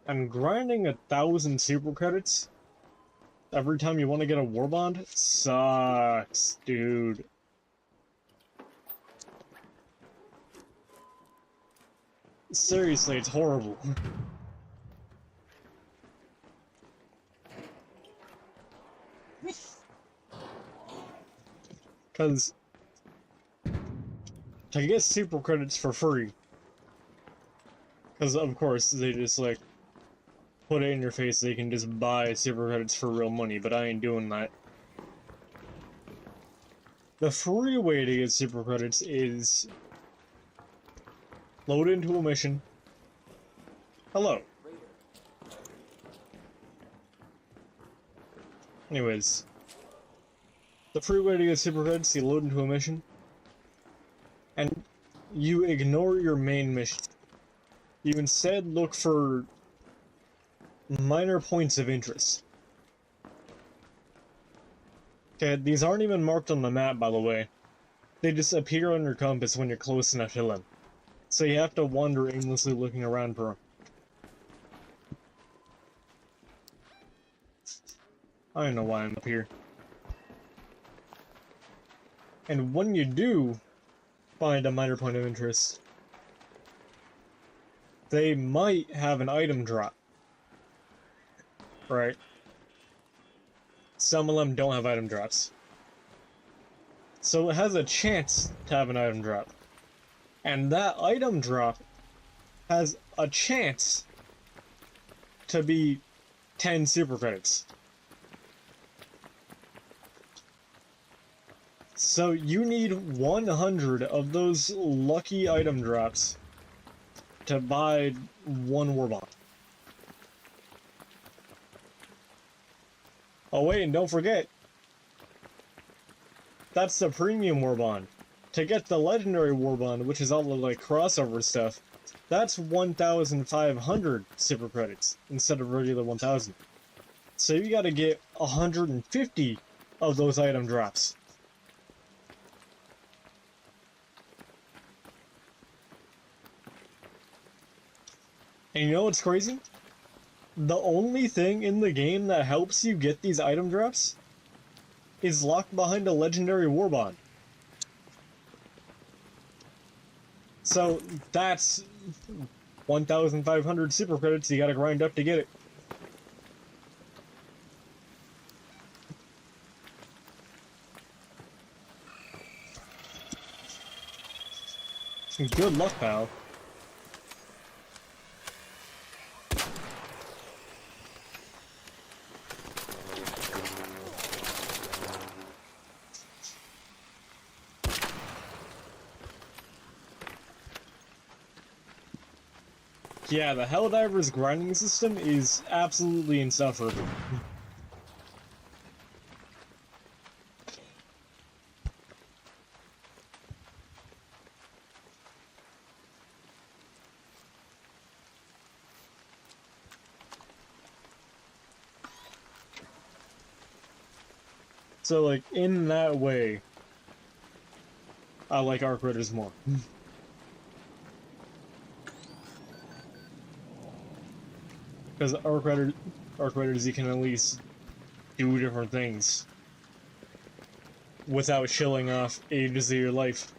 And grinding 1,000 super credits every time you want to get a warbond sucks, dude. Seriously, it's horrible. Because to get super credits for free, because of course they just like put it in your face, they can just buy super credits for real money, but I ain't doing that. The free way to get super credits is load into a mission. Hello. Anyways, the free way to get super credits, you load into a mission, and you ignore your main mission. You instead look for minor points of interest. Okay, these aren't even marked on the map, by the way. They just appear on your compass when you're close enough to them. So you have to wander aimlessly looking around for them. I don't know why I'm up here. And when you do find a minor point of interest, they might have an item drop. Right? Some of them don't have item drops. So it has a chance to have an item drop. And that item drop has a chance to be 10 super credits. So you need 100 of those lucky item drops to buy one warbond. Oh wait, and don't forget, that's the premium warbond. To get the legendary warbond, which is all the like crossover stuff, that's 1,500 super credits instead of regular 1,000. So you gotta get 150 of those item drops. And you know what's crazy? The only thing in the game that helps you get these item drops is locked behind a legendary warbond. So that's 1,500 super credits you gotta grind up to get it. Good luck, pal. Yeah, the Helldiver's grinding system is absolutely insufferable. So, like, in that way, I like Arc Raiders more. Because Arc Raiders, you can at least do different things without shilling off ages of your life.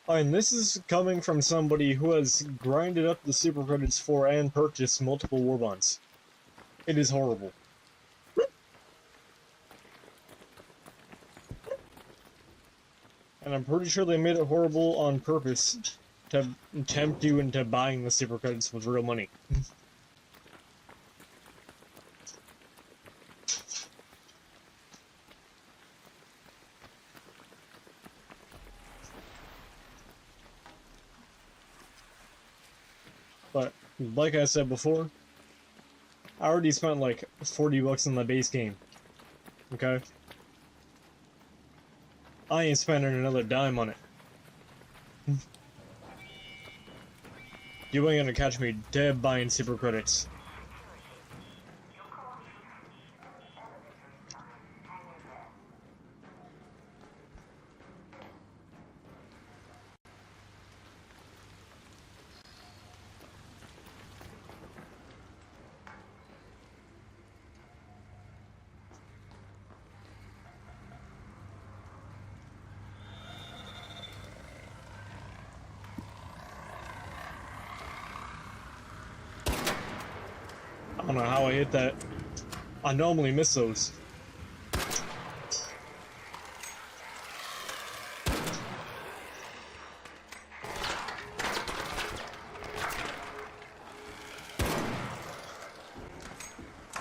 And this is coming from somebody who has grinded up the super credits for and purchased multiple war bonds. It is horrible. And I'm pretty sure they made it horrible on purpose to tempt you into buying the super credits with real money. But, like I said before, I already spent like 40 bucks on the base game. Okay? I ain't spending another dime on it. You ain't gonna catch me dead buying super credits. I don't know how I hit that. I normally miss those.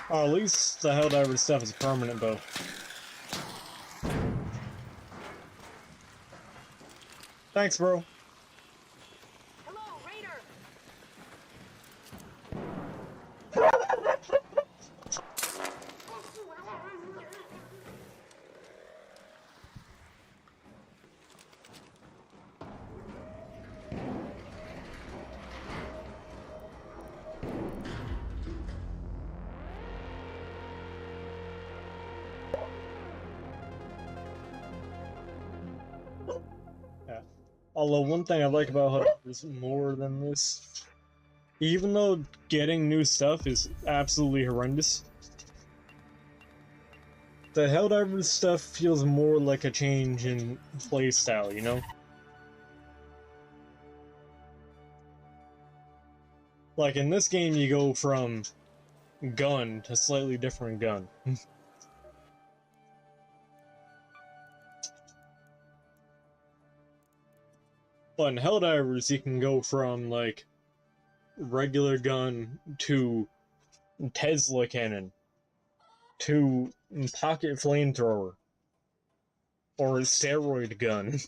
Or at least the Helldiver stuff is permanent, though. Thanks, bro. Hello, Raider! Yeah. Although one thing I like about Helldiver more than this, even though getting new stuff is absolutely horrendous, the Helldiver stuff feels more like a change in playstyle, you know? Like in this game, you go from gun to slightly different gun. But in Helldivers, you can go from, like, regular gun to Tesla cannon to pocket flamethrower or steroid gun.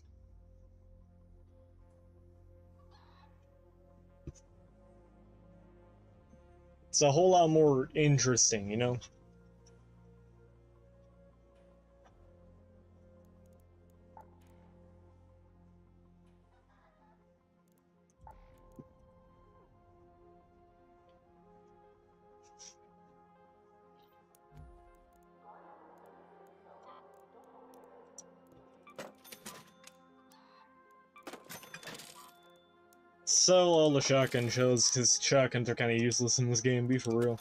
It's a whole lot more interesting, you know? Sell all the shotgun shells, because shotguns are kind of useless in this game, be for real.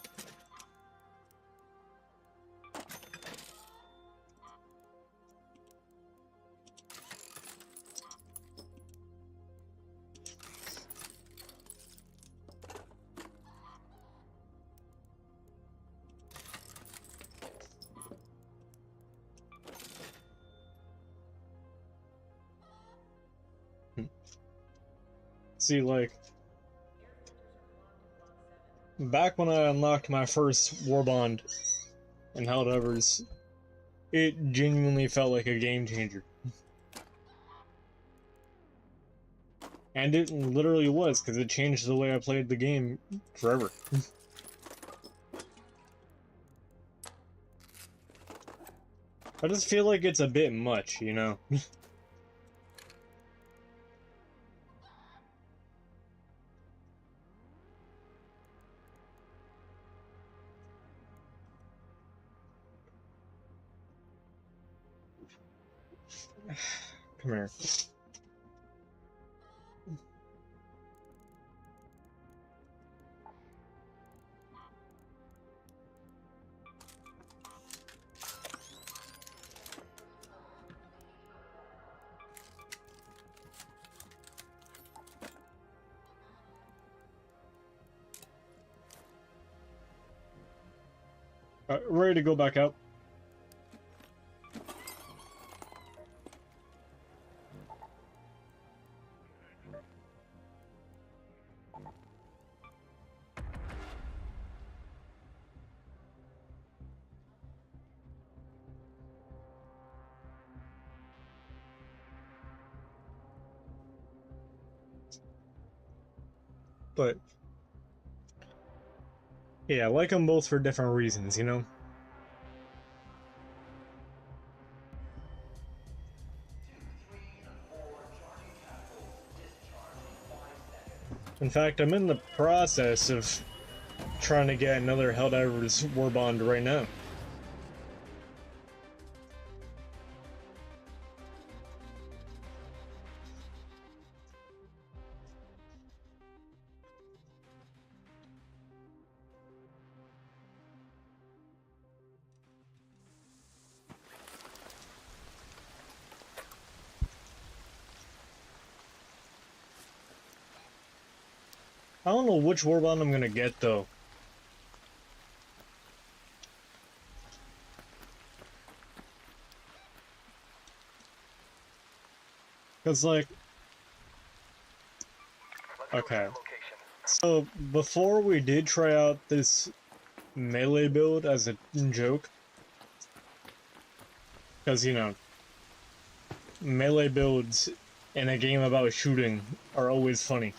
See, like, back when I unlocked my first Warbond in Helldivers, it genuinely felt like a game changer. And it literally was, because it changed the way I played the game forever. I just feel like it's a bit much, you know? Come here. Ready to go back out? But yeah, I like them both for different reasons, you know? In fact, I'm in the process of trying to get another Helldivers Warbond right now. I don't know which Warbond I'm gonna get, though. Because, like... Okay. So, before we did try out this melee build as a joke, because, you know, melee builds in a game about shooting are always funny.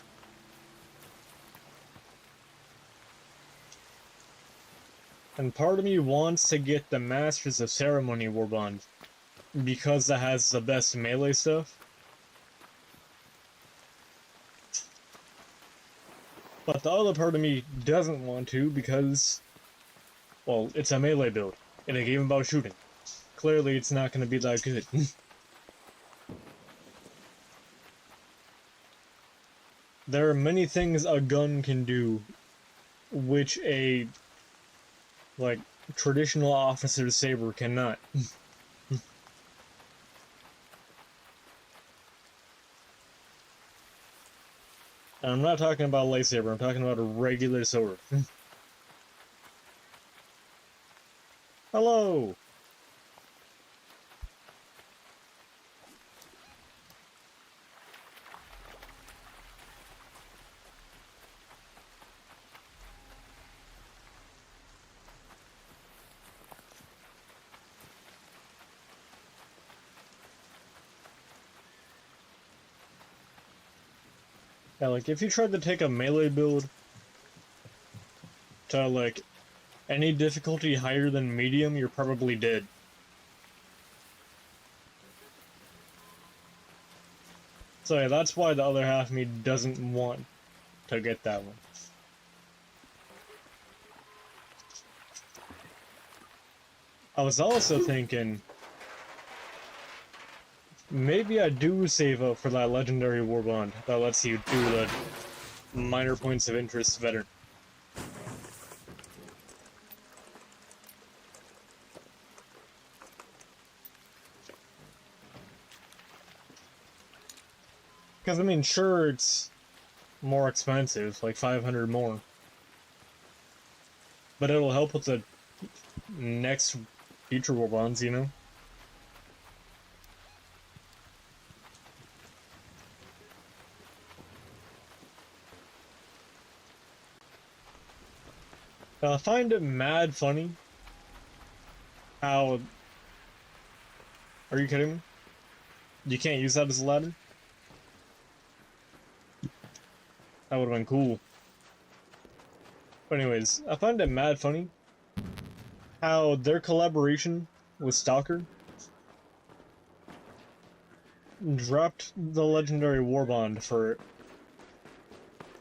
And part of me wants to get the Masters of Ceremony Warbond, because it has the best melee stuff. But the other part of me doesn't want to because, well, it's a melee build in a game about shooting. Clearly it's not going to be that good. There are many things a gun can do which a, like, traditional officer's saber cannot. And I'm not talking about a lightsaber, I'm talking about a regular sword. Hello! Yeah, like, if you tried to take a melee build to, like, any difficulty higher than medium, you're probably dead. So yeah, that's why the other half of me doesn't want to get that one. I was also thinking, maybe I do save up for that legendary warbond that lets you do the minor points of interest better. Because, I mean, sure, it's more expensive, like 500 more. But it'll help with the next future warbonds, you know? I find it mad funny how... Are you kidding me? You can't use that as a ladder? That would've been cool. But anyways, I find it mad funny how their collaboration with Stalker dropped the legendary Warbond for it.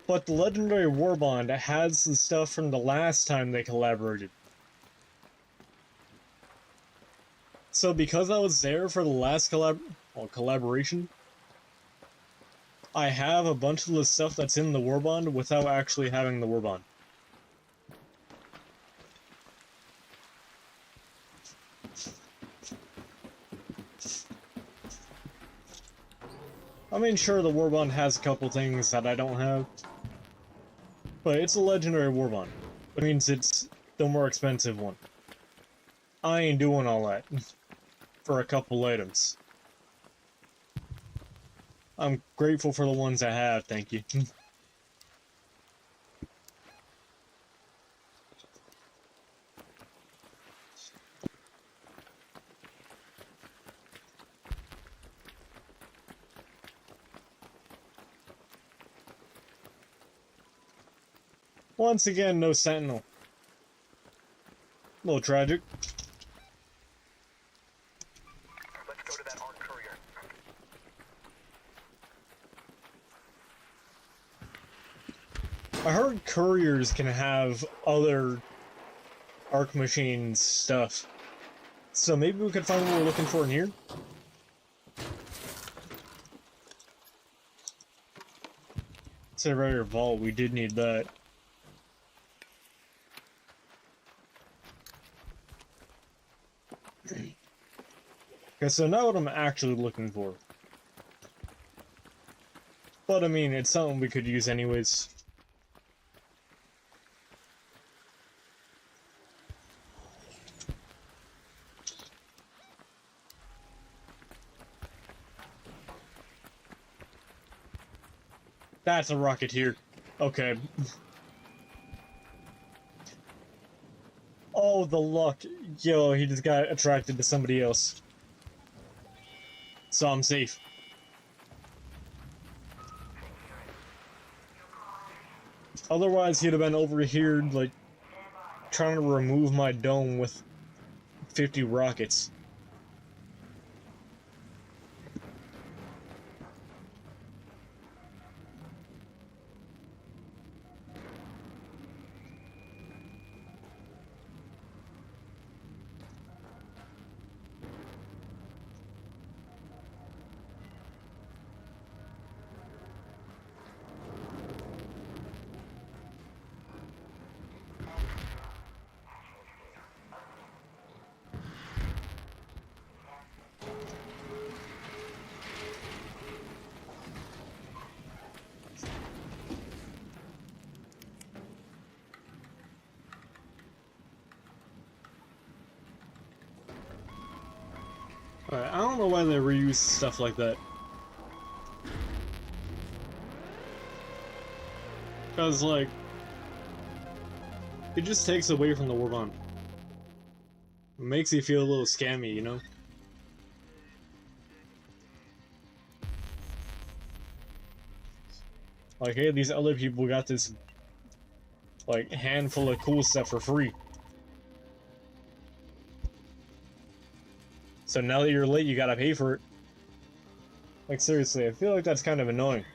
But the legendary Warbond has the stuff from the last time they collaborated. So because I was there for the last collaboration, I have a bunch of the stuff that's in the Warbond without actually having the Warbond. I mean, sure, the Warbond has a couple things that I don't have, but it's a legendary Warbond, which means it's the more expensive one. I ain't doing all that for a couple items. I'm grateful for the ones I have, thank you. Once again, no Sentinel. A little tragic. Let's go to that armed courier. I heard couriers can have other Arc Machines stuff. So maybe we could find what we're looking for in here? Generator vault, we did need that. Okay, so now what I'm actually looking for. But I mean, it's something we could use anyways. That's a Rocketeer. Okay. Oh, the luck. Yo, he just got attracted to somebody else. So I'm safe. Otherwise, he'd have been over here, like, trying to remove my dome with 50 rockets. Alright, I don't know why they reuse stuff like that. Because, like, it just takes away from the Warbond. It makes you feel a little scammy, you know? Like, hey, these other people got this, like, handful of cool stuff for free. So now that you're late, you gotta pay for it. Like, seriously, I feel like that's kind of annoying.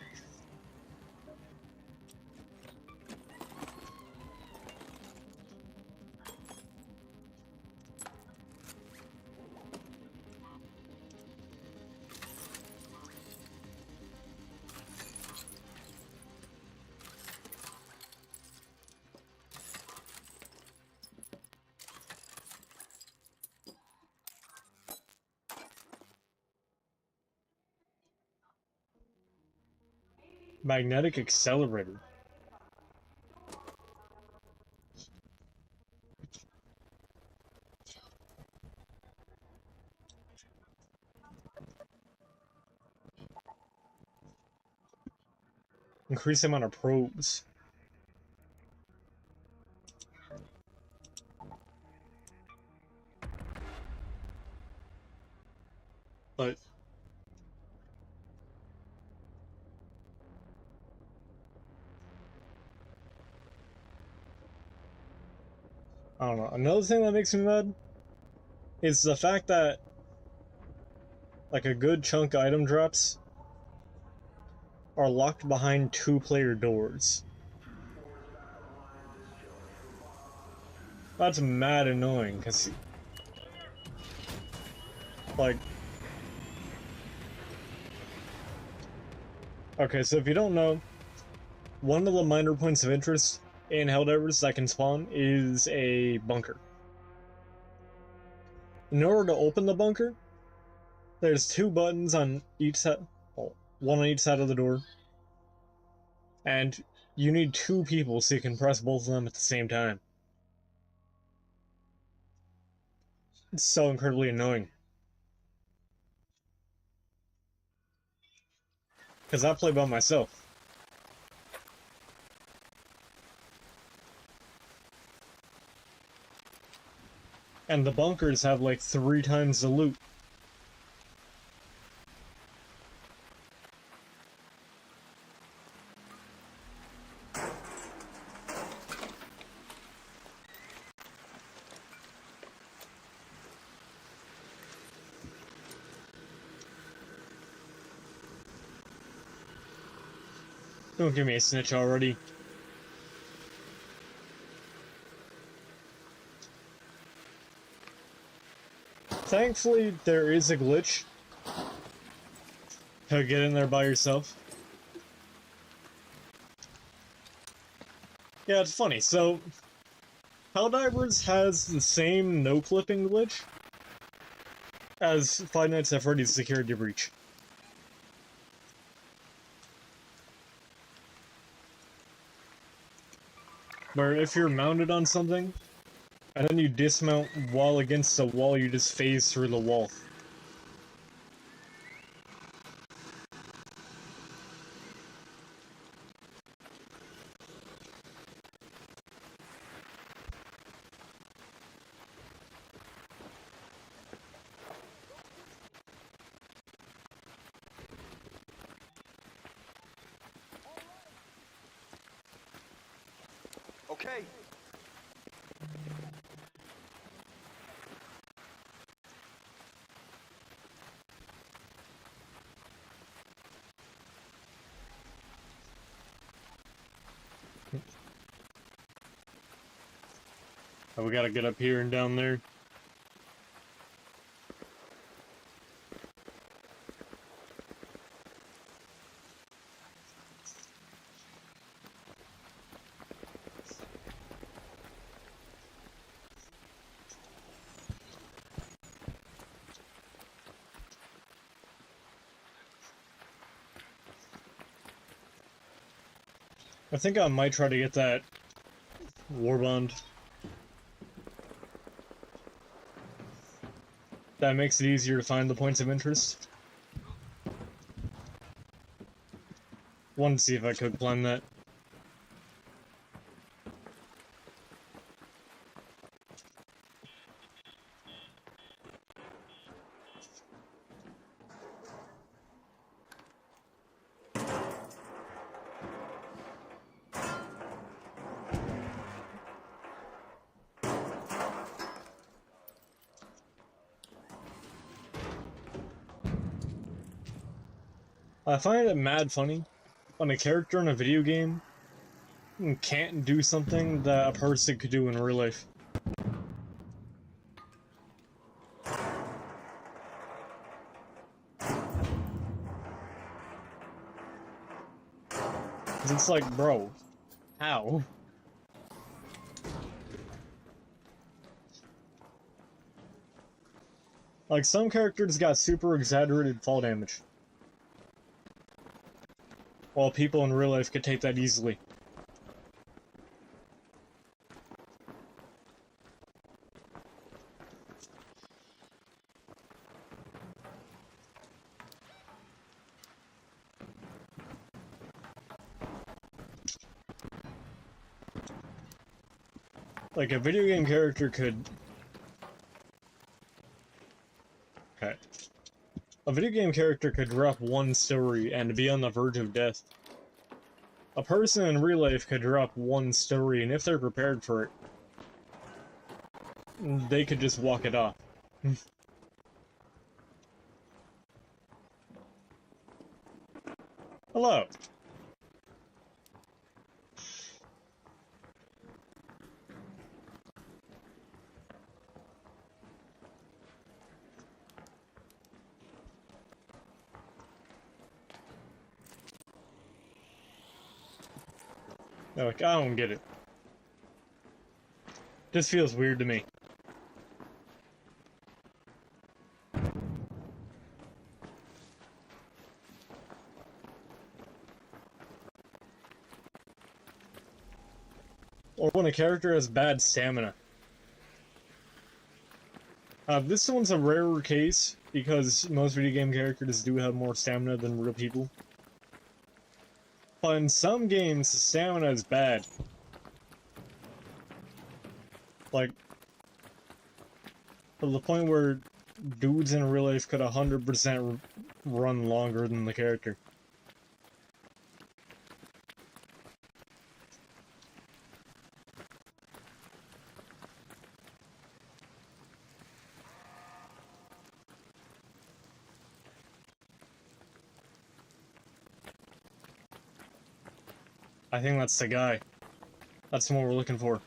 Magnetic accelerator. Increase the amount of probes. I don't know. Another thing that makes me mad is the fact that, like, a good chunk of item drops are locked behind two-player doors. That's mad annoying, because, like... Okay, so if you don't know, one of the minor points of interest in Helldivers that can spawn is a bunker. In order to open the bunker, there's two buttons on each side, well, one on each side of the door, and you need two people so you can press both of them at the same time. It's so incredibly annoying. Because I play by myself. And the bunkers have like 3 times the loot. Don't give me a snitch already. Thankfully, there is a glitch to get in there by yourself. Yeah, it's funny. So, Helldivers has the same no-clipping glitch as Five Nights at Freddy's Security Breach. Where if you're mounted on something, and then you dismount while against the wall, you just phase through the wall. Okay. Oh, we gotta get up here and down there. I think I might try to get that warband. That makes it easier to find the points of interest. Wanted to see if I could climb that. I find it mad funny when a character in a video game can't do something that a person could do in real life. 'Cause it's like, bro, how? Like, some characters got super exaggerated fall damage, while people in real life could take that easily. Like, a video game character could... Okay. A video game character could drop one story and be on the verge of death. A person in real life could drop one story, and if they're prepared for it, they could just walk it off. Hello. Like, I don't get it. This feels weird to me. Or when a character has bad stamina. This one's a rarer case, because most video game characters do have more stamina than real people. But in some games, stamina is bad. Like, to the point where dudes in real life could 100% run longer than the character. I think that's the guy. That's the one we're looking for.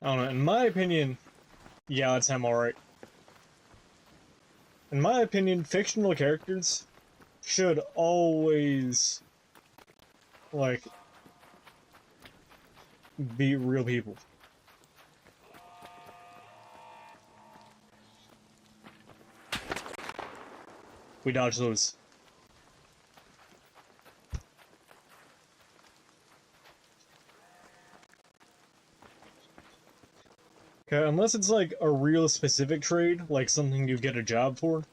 I don't know, in my opinion, yeah, that's him, alright. In my opinion, fictional characters should always, like, be real people. We dodged those. Okay, unless it's like a real specific trade, like something you get a job for.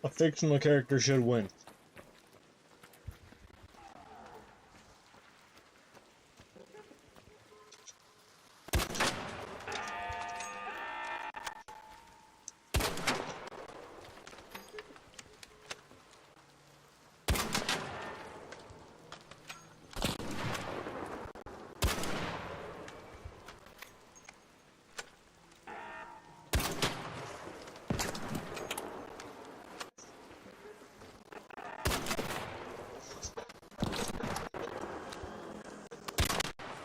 A fictional character should win.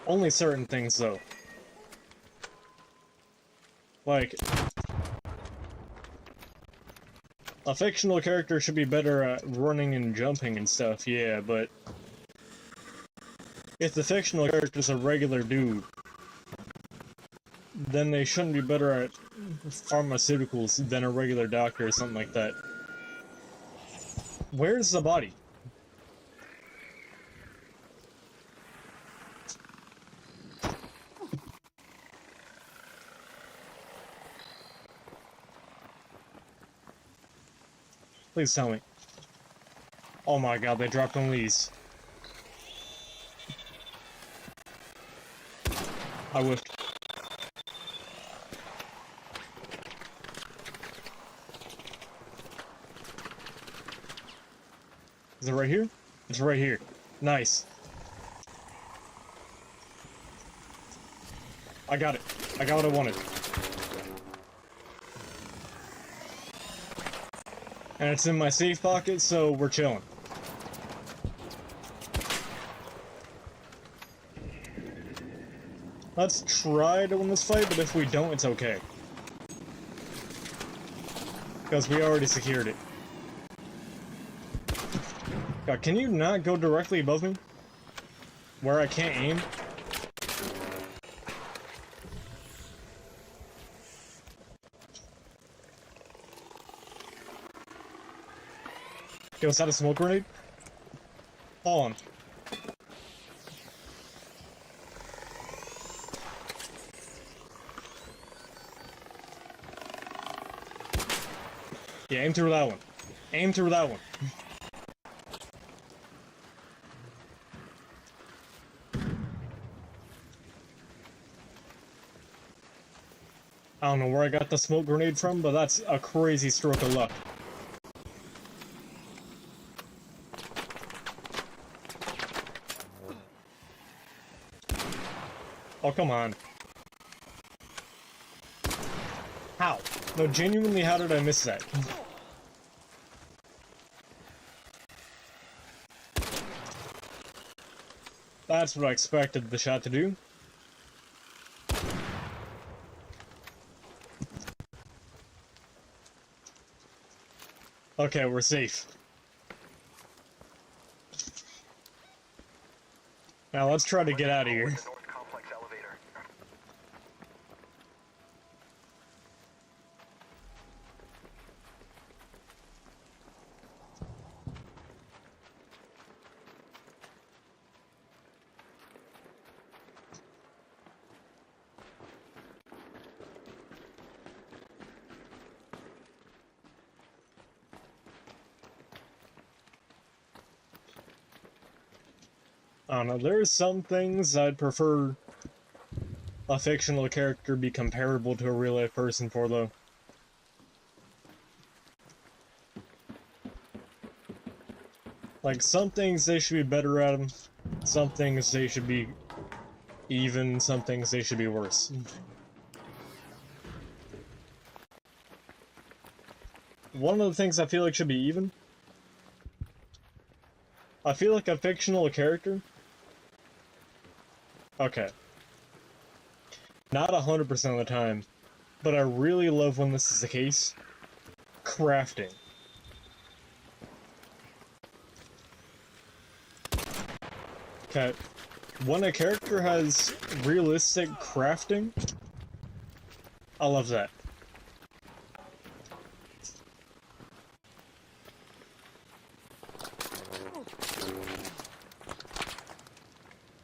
Only certain things, though. Like, a fictional character should be better at running and jumping and stuff, yeah, but if the fictional character's a regular dude, then they shouldn't be better at pharmaceuticals than a regular doctor or something like that. Where's the body? Please tell me. Oh my god, they dropped on these. I whiffed. Is it right here? It's right here. Nice. I got it. I got what I wanted. And it's in my safe pocket, so we're chilling. Let's try to win this fight, but if we don't, it's okay. Because we already secured it. God, can you not go directly above me? Where I can't aim? Yo, is that a smoke grenade? Hold on. Yeah, aim through that one. Aim through that one. I don't know where I got the smoke grenade from, but that's a crazy stroke of luck. Oh, come on. How? No, genuinely, how did I miss that? That's what I expected the shot to do. Okay, we're safe. Now let's try to get out of here. The North Complex elevator. I don't know, there's some things I'd prefer a fictional character be comparable to a real-life person for, though. Like, some things they should be better at them, some things they should be even, some things they should be worse. One of the things I feel like should be even, I feel like a fictional character... Okay. Not 100% of the time, but I really love when this is the case. Crafting. Okay. When a character has realistic crafting, I love that.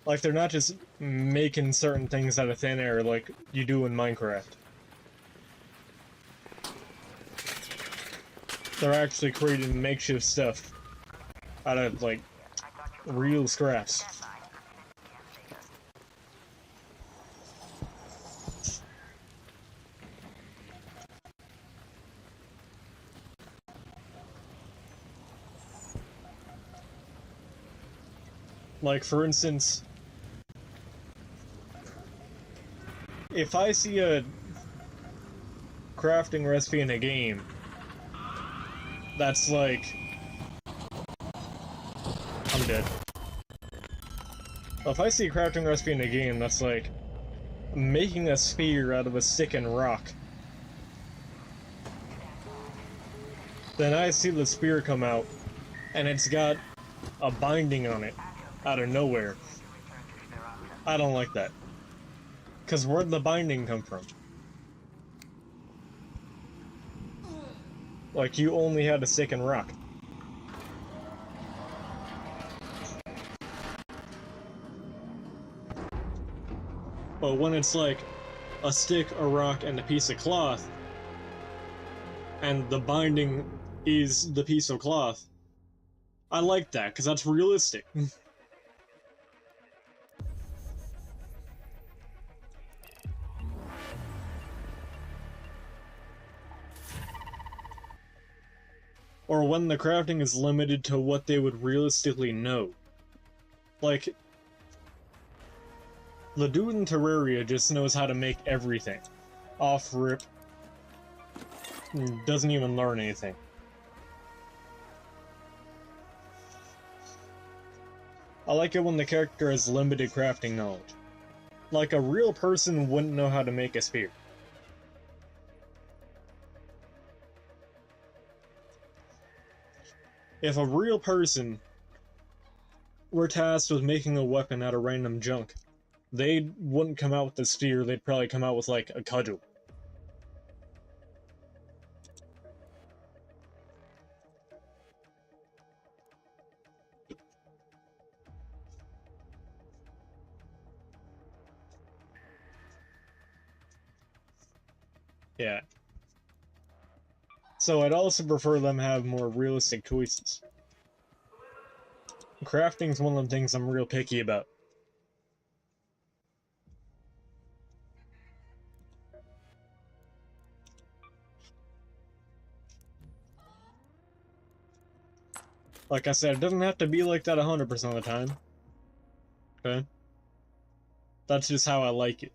Like, they're not just making certain things out of thin air like you do in Minecraft. They're actually creating makeshift stuff out of, like, real scraps. Like, for instance, if I see a crafting recipe in a game that's like... I'm dead. If I see a crafting recipe in a game that's like making a spear out of a stick and rock, then I see the spear come out and it's got a binding on it out of nowhere. I don't like that. Because where'd the binding come from? Like, you only had a stick and rock. But when it's like a stick, a rock, and a piece of cloth, and the binding is the piece of cloth, I like that, because that's realistic. Or when the crafting is limited to what they would realistically know. Like, the dude in Terraria just knows how to make everything. Off rip. Doesn't even learn anything. I like it when the character has limited crafting knowledge. Like, a real person wouldn't know how to make a spear. If a real person were tasked with making a weapon out of random junk, they wouldn't come out with a spear, they'd probably come out with, like, a cudgel. Yeah. So I'd also prefer them have more realistic choices. Crafting's one of the things I'm real picky about. Like I said, it doesn't have to be like that 100% of the time. Okay? That's just how I like it.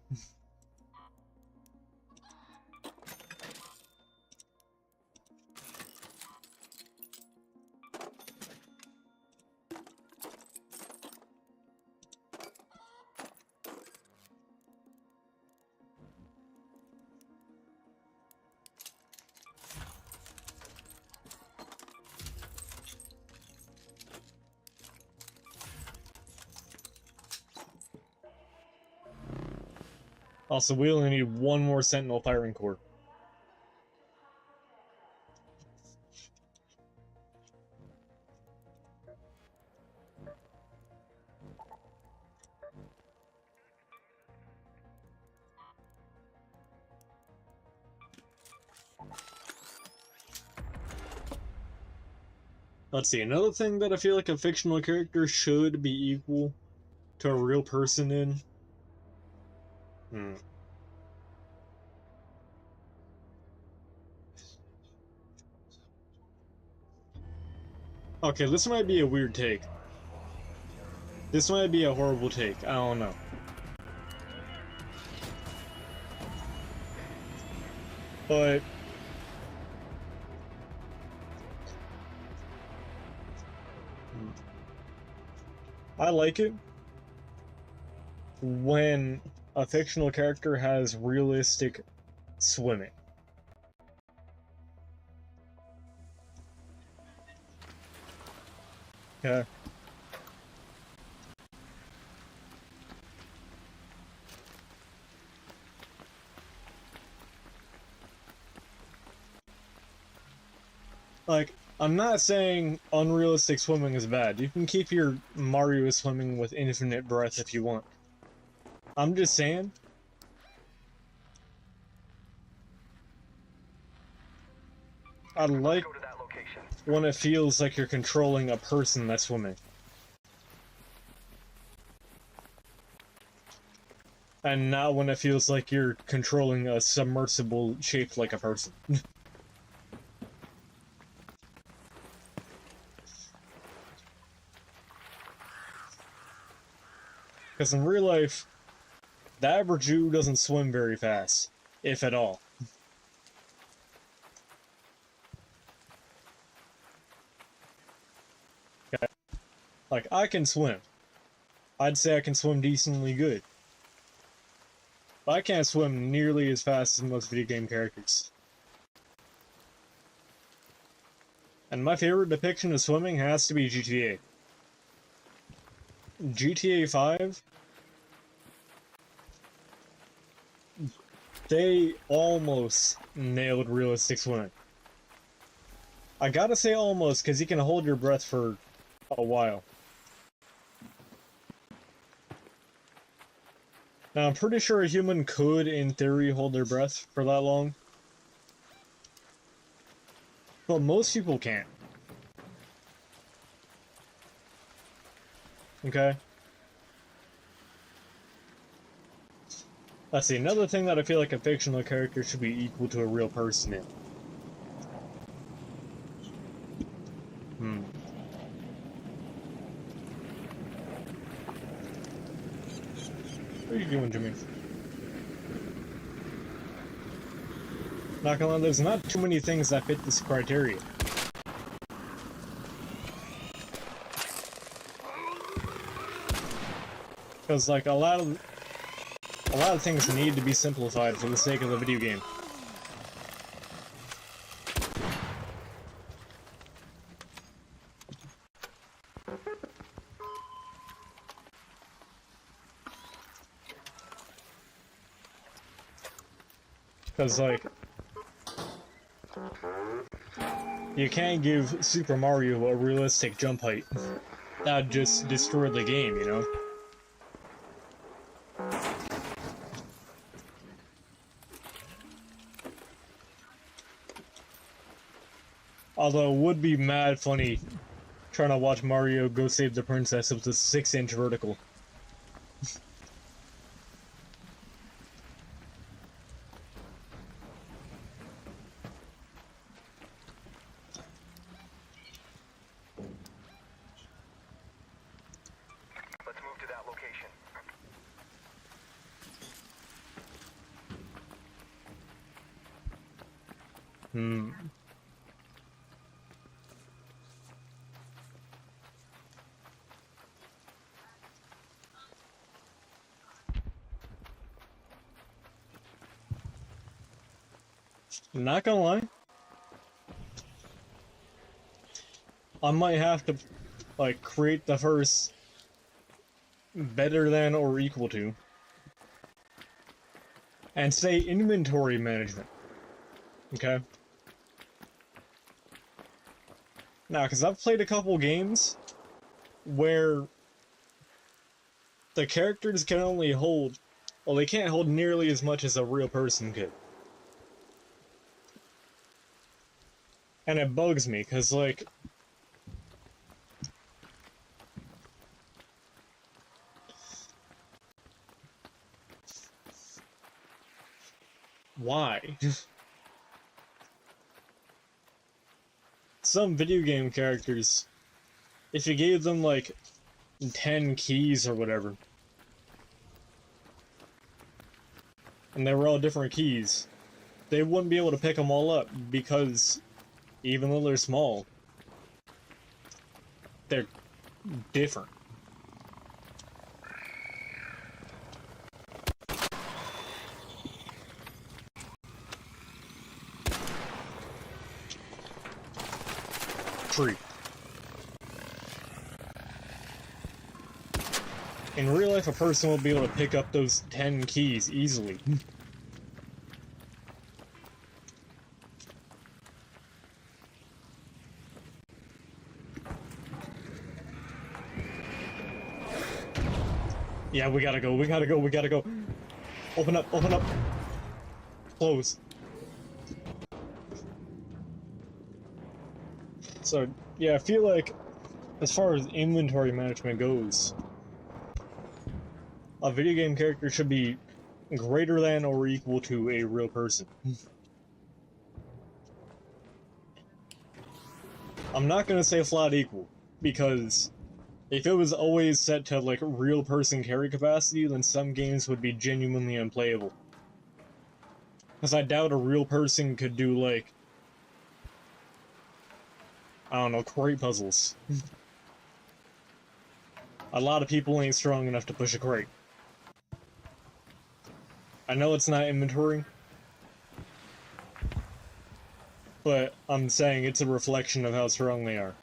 Also, we only need one more Sentinel firing core. Let's see, another thing that I feel like a fictional character should be equal to a real person in. Okay, this might be a weird take. This might be a horrible take, I don't know. But I like it when a fictional character has realistic swimming. Okay. Like, I'm not saying unrealistic swimming is bad. You can keep your Mario swimming with infinite breath if you want. I'm just saying, I like Go to that location. when it feels like you're controlling a person that's swimming. And not when it feels like you're controlling a submersible shaped like a person. Because in real life, the average Jew doesn't swim very fast, if at all. Okay. Like, I can swim. I'd say I can swim decently good. But I can't swim nearly as fast as most video game characters. And my favorite depiction of swimming has to be GTA. GTA 5, they almost nailed realistic swimming. I gotta say almost, because you can hold your breath for a while. Now, I'm pretty sure a human could, in theory, hold their breath for that long. But most people can't. Okay? Let's see, another thing that I feel like a fictional character should be equal to a real person in. What are you doing, Jimmy? Not gonna lie, there's not too many things that fit this criteria. Because, like, a lot of things need to be simplified for the sake of the video game. Because, like, you can't give Super Mario a realistic jump height. That'd just destroy the game, you know? Although it would be mad funny trying to watch Mario go save the princess with a 6-inch vertical. Hmm. I'm not gonna lie. I might have to, like, create the first better than or equal to. And say inventory management. Okay? Now, because I've played a couple games where the characters can only hold, well, they can't hold nearly as much as a real person could. And it bugs me, because, like, why? Some video game characters, if you gave them, like, 10 keys or whatever, and they were all different keys, they wouldn't be able to pick them all up, because even though they're small, they're different. Tree. In real life, a person will be able to pick up those 10 keys easily. Yeah, we gotta go, we gotta go, we gotta go. Open up, open up. Close. So, yeah, I feel like, as far as inventory management goes, a video game character should be greater than or equal to a real person. I'm not gonna say flat equal, because if it was always set to, like, real person carry capacity, then some games would be genuinely unplayable. Because I doubt a real person could do, like, I don't know, crate puzzles. A lot of people ain't strong enough to push a crate. I know it's not inventory, but I'm saying it's a reflection of how strong they are.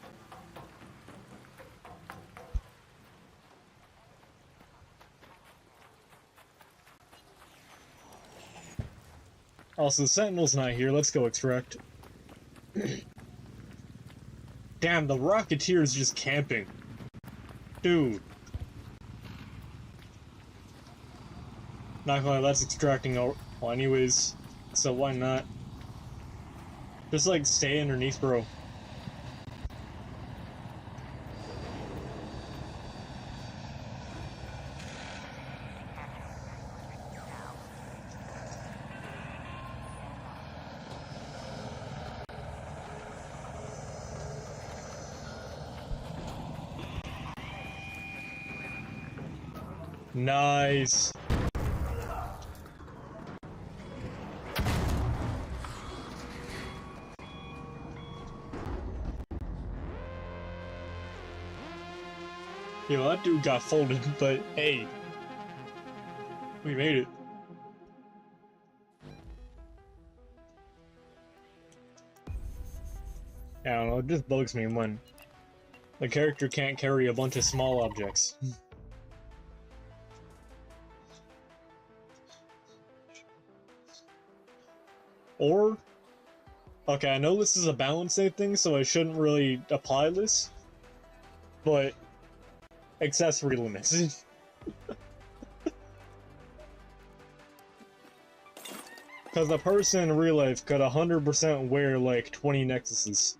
Also, the Sentinel's not here, let's go extract. Damn, the Rocketeer's just camping. Dude. Not gonna lie, that's extracting well, anyways, so why not? Just, like, stay underneath, bro. Nice. Yo, that dude got folded, but hey, we made it. I don't know, it just bugs me when the character can't carry a bunch of small objects. Or, okay, I know this is a balancing thing, so I shouldn't really apply this, but accessory limits. Because the person in real life could 100% wear like 20 nexuses.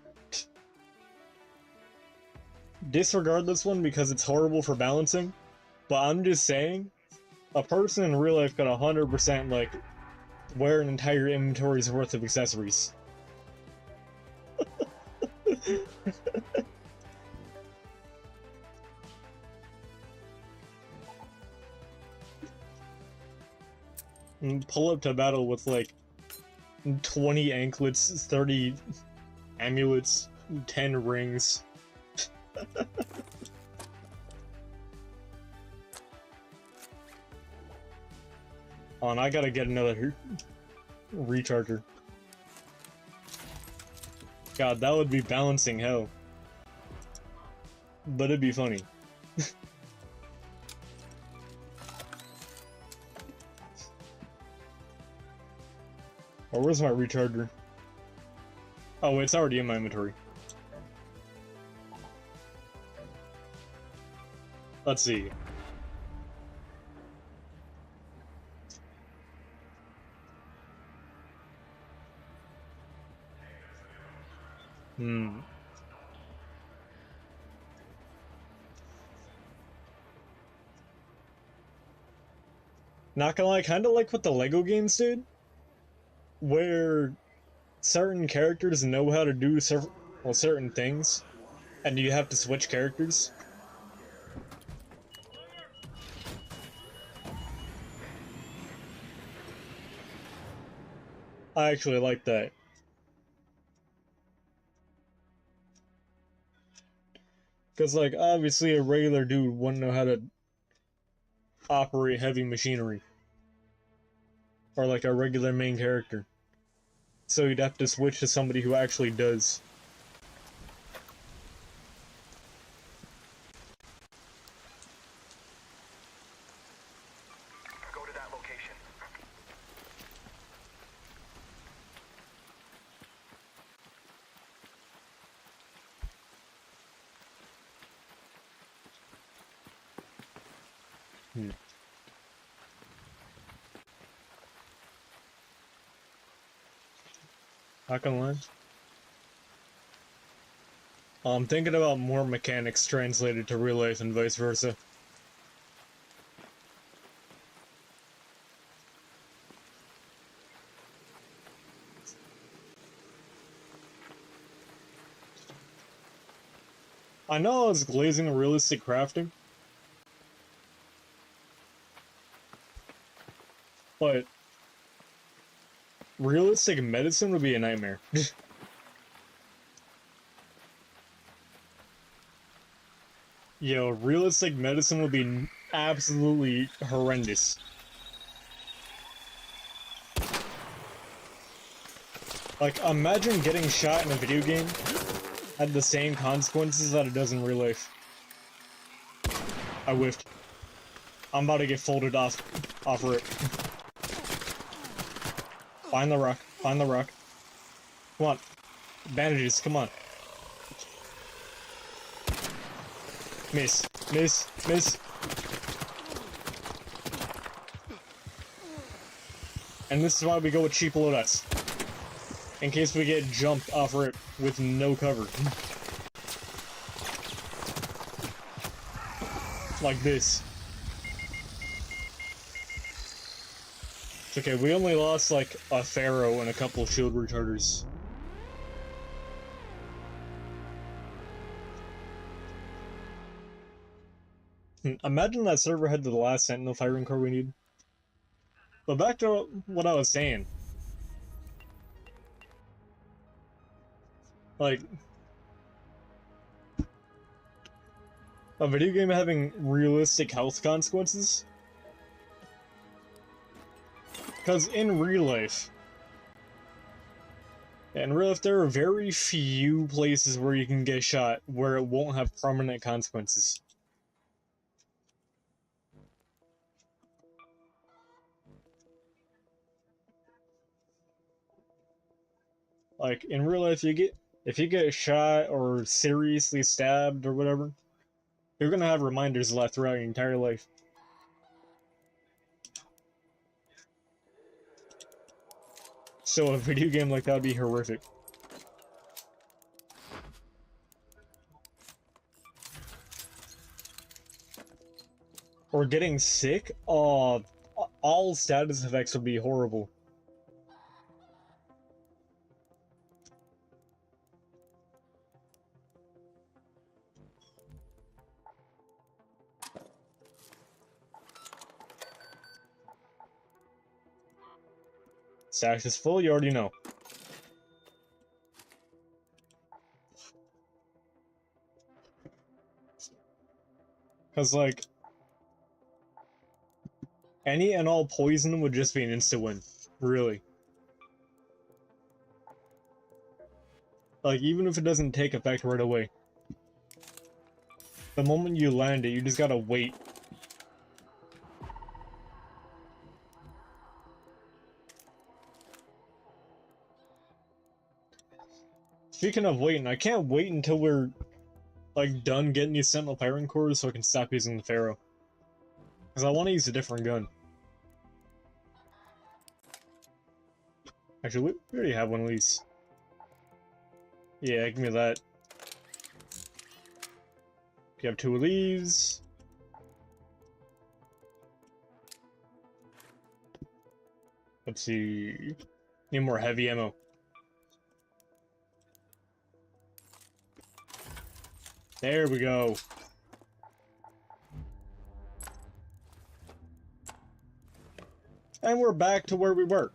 Disregard this one because it's horrible for balancing, but I'm just saying, a person in real life could 100% like wear an entire inventory's worth of accessories. And pull up to battle with like 20 anklets, 30 amulets, 10 rings. On, I gotta get another recharger. God, that would be balancing hell. But it'd be funny. Oh, where's my recharger? Oh, it's already in my inventory. Let's see. Not gonna lie, kinda like what the Lego games did, where certain characters know how to do certain things, and you have to switch characters. I actually like that. Because, like, obviously a regular dude wouldn't know how to operate heavy machinery. Or like a regular main character. So you'd have to switch to somebody who actually does. Go to that location. Not gonna lie. I'm thinking about more mechanics translated to real life and vice versa. I know I was glazing realistic crafting, but realistic medicine would be a nightmare. Yo, realistic medicine would be absolutely horrendous. Like, imagine getting shot in a video game had the same consequences that it does in real life. I whiffed. I'm about to get folded off rip. Find the rock. Find the rock. Come on. Bandages, come on. Miss. Miss. Miss. And this is why we go with cheap loadouts. In case we get jumped off rip with no cover. Like this. It's okay, we only lost like a Pharaoh and a couple shield rechargers. Imagine that server had the last Sentinel firing core we need. But back to what I was saying. Like, a video game having realistic health consequences? Because in real life, there are very few places where you can get shot where it won't have permanent consequences. Like, in real life, if you get shot or seriously stabbed or whatever, you're gonna have reminders left throughout your entire life. So a video game like that would be horrific. Or getting sick? All status effects would be horrible. Stash is full, you already know. Cause like, any and all poison would just be an instant win. Really. Like, even if it doesn't take effect right away. The moment you land it, you just gotta wait. Speaking of waiting, I can't wait until we're, like, done getting these Sentinel Firing Cores so I can stop using the Pharaoh. Because I want to use a different gun. Actually, we already have one of these. Yeah, give me that. You have 2 of these. Let's see. Need more heavy ammo. There we go. And we're back to where we were.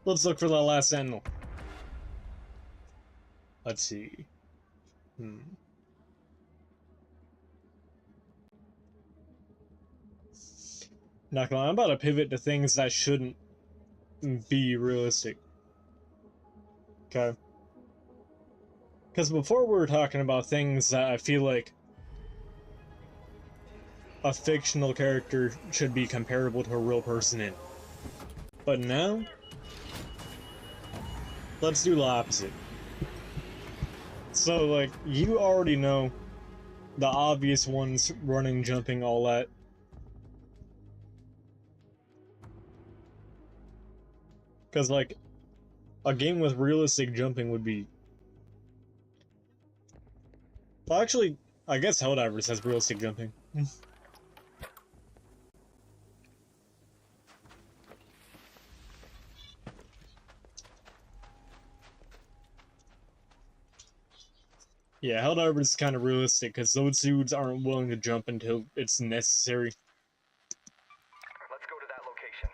Let's look for the last Sentinel. Let's see. Not gonna lie, I'm about to pivot to things that shouldn't be realistic. Okay? Because before we were talking about things that I feel like a fictional character should be comparable to a real person in. But now, let's do the opposite. So, like, you already know the obvious ones, running, jumping, all that. Because, like, a game with realistic jumping would be... Well, actually, I guess Helldivers has realistic jumping. Yeah, Helldivers is kind of realistic, because those dudes aren't willing to jump until it's necessary. Let's go to that location.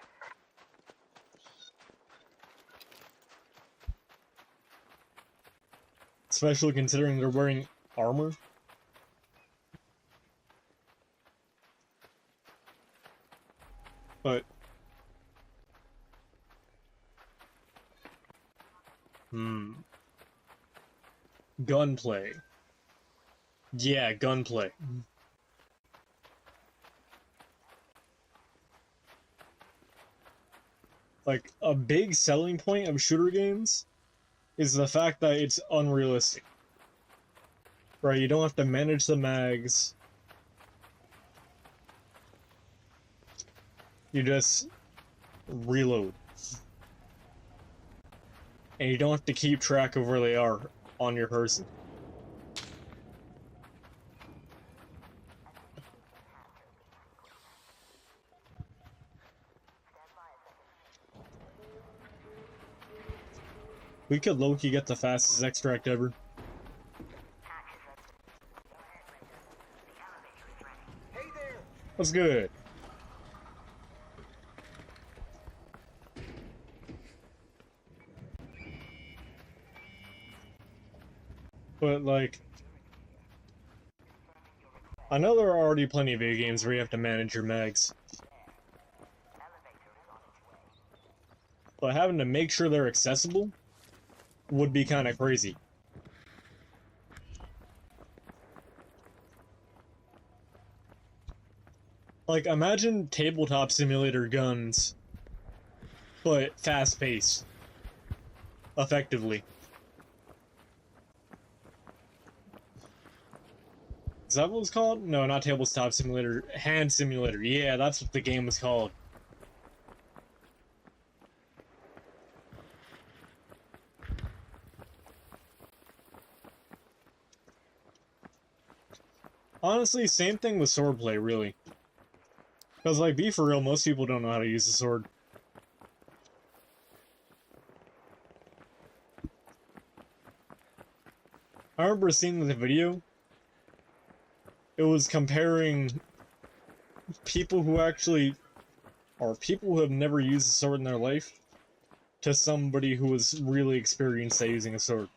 Especially considering they're wearing armor. But... Gunplay. Yeah, gunplay. Like, a big selling point of shooter games is the fact that it's unrealistic. Right, you don't have to manage the mags. You just reload. And you don't have to keep track of where they are on your person. We could low-key get the fastest extract ever. That's good. But, like, I know there are already plenty of video games where you have to manage your mags. But having to make sure they're accessible would be kind of crazy. Like, imagine tabletop simulator guns, but fast-paced. Effectively. Is that what it's called? No, not tabletop simulator. Hand simulator. Yeah, that's what the game was called. Honestly, same thing with swordplay, really. Because, like, be for real, most people don't know how to use a sword. I remember seeing the video. It was comparing people who actually, or people who have never used a sword in their life, to somebody who was really experienced at using a sword.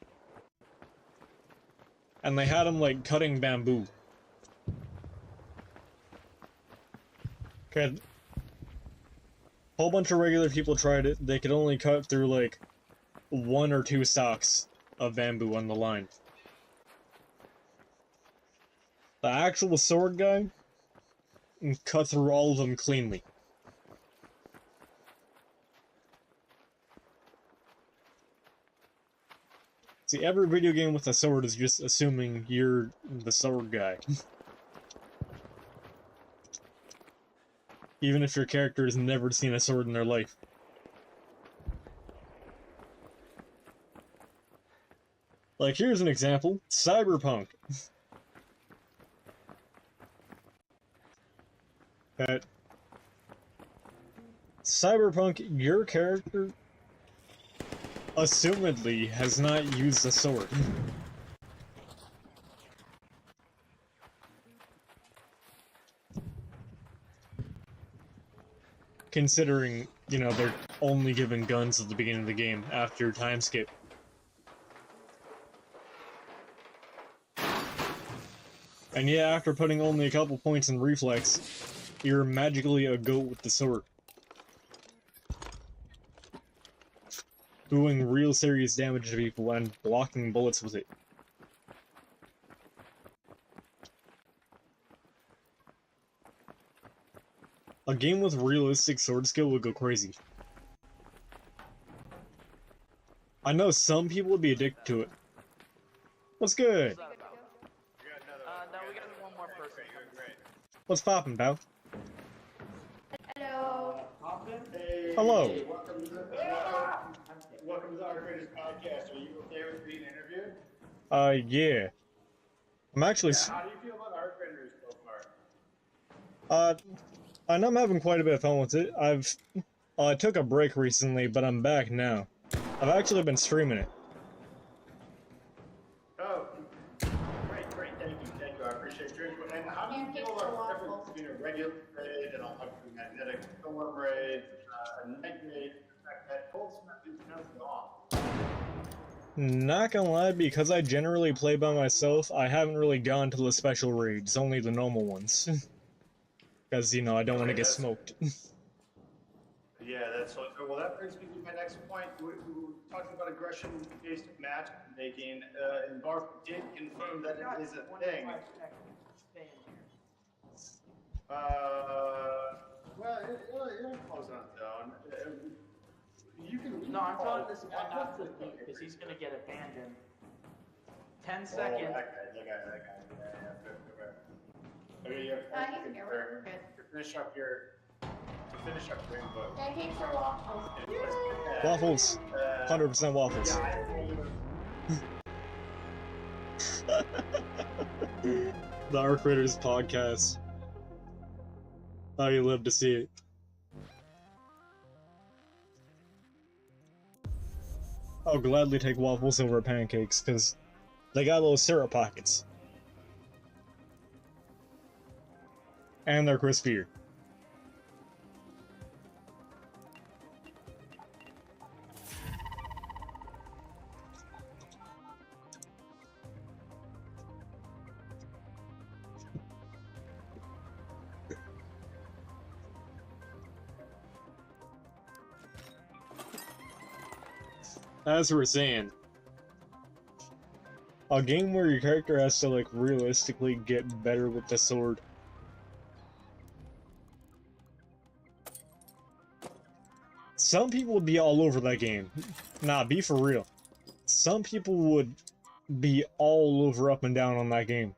And they had him, like, cutting bamboo. Okay, a whole bunch of regular people tried it, they could only cut through, like, 1 or 2 stalks of bamboo on the line. The actual sword guy cut through all of them cleanly. See, every video game with a sword is just assuming you're the sword guy. Even if your character has never seen a sword in their life. Like, here's an example. Cyberpunk. That Cyberpunk, your character, assumedly, has not used a sword. Considering, you know, they're only given guns at the beginning of the game after time skip. And yeah, after putting only a couple points in reflex, you're magically a goat with the sword. Doing real serious damage to people and blocking bullets with it. A game with realistic sword skill would go crazy. I know some people would be addicted to it. What's good? No, we got one more person. What's poppin', pal? Hello. Hey, Hello. hey, welcome to the Art Creators Podcast. Are you okay with being interviewed? Yeah. I'm actually. How do you feel about Art Creators so far? I know I'm having quite a bit of fun with it. I took a break recently, but I'm back now. I've actually been streaming it. Oh, great, thank you. I appreciate your input. And how do you feel about the difference between a regular raid and a magnetic storm raid, a night raid, the fact that Goldsmith is nothing off? Not gonna lie, because I generally play by myself, I haven't really gone to the special raids, only the normal ones. Because, you know, I don't want to get smoked. Yeah, that's so. Well, that brings me to my next point. We were talking about aggression-based matchmaking, and Barf did confirm that it is a thing. Well, it'll close on its own. You can. No, I'm telling this guy not to leave because he's gonna get abandoned. 10 seconds. That guy. Yeah. Okay, you have He's here. We're good. finish up your input. Pancakes or waffles? Waffles. 100% waffles. The Art Creators Podcast. How you live to see it. I'll gladly take waffles over pancakes, because they got little syrup pockets. And they're crispier. As we're saying, a game where your character has to, like, realistically get better with the sword. Some people would be all over that game. Nah, be for real. Some people would be all over up and down on that game.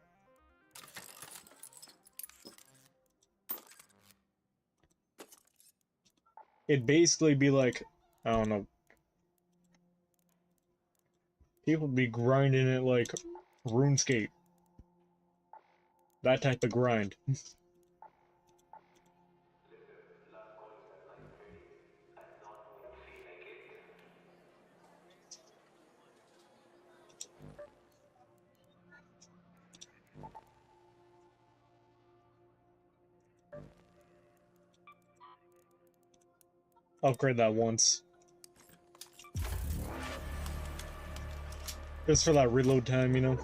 It'd basically be like, I don't know, people be grinding it like RuneScape. That type of grind. Upgrade that once. Just for that reload time, you know?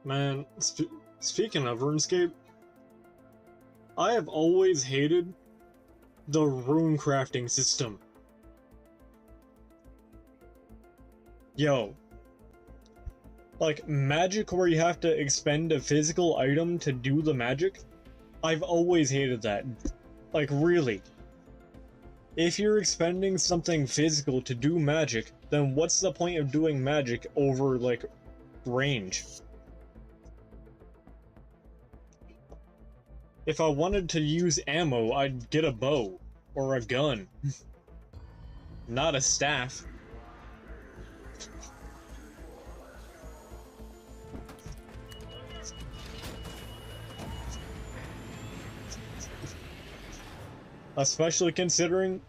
Man, speaking of RuneScape, I have always hated the rune crafting system. Yo. Like, magic where you have to expend a physical item to do the magic? I've always hated that. Like, really. If you're expending something physical to do magic, then what's the point of doing magic over, like, range? If I wanted to use ammo, I'd get a bow. Or a gun. Not a staff. Especially considering,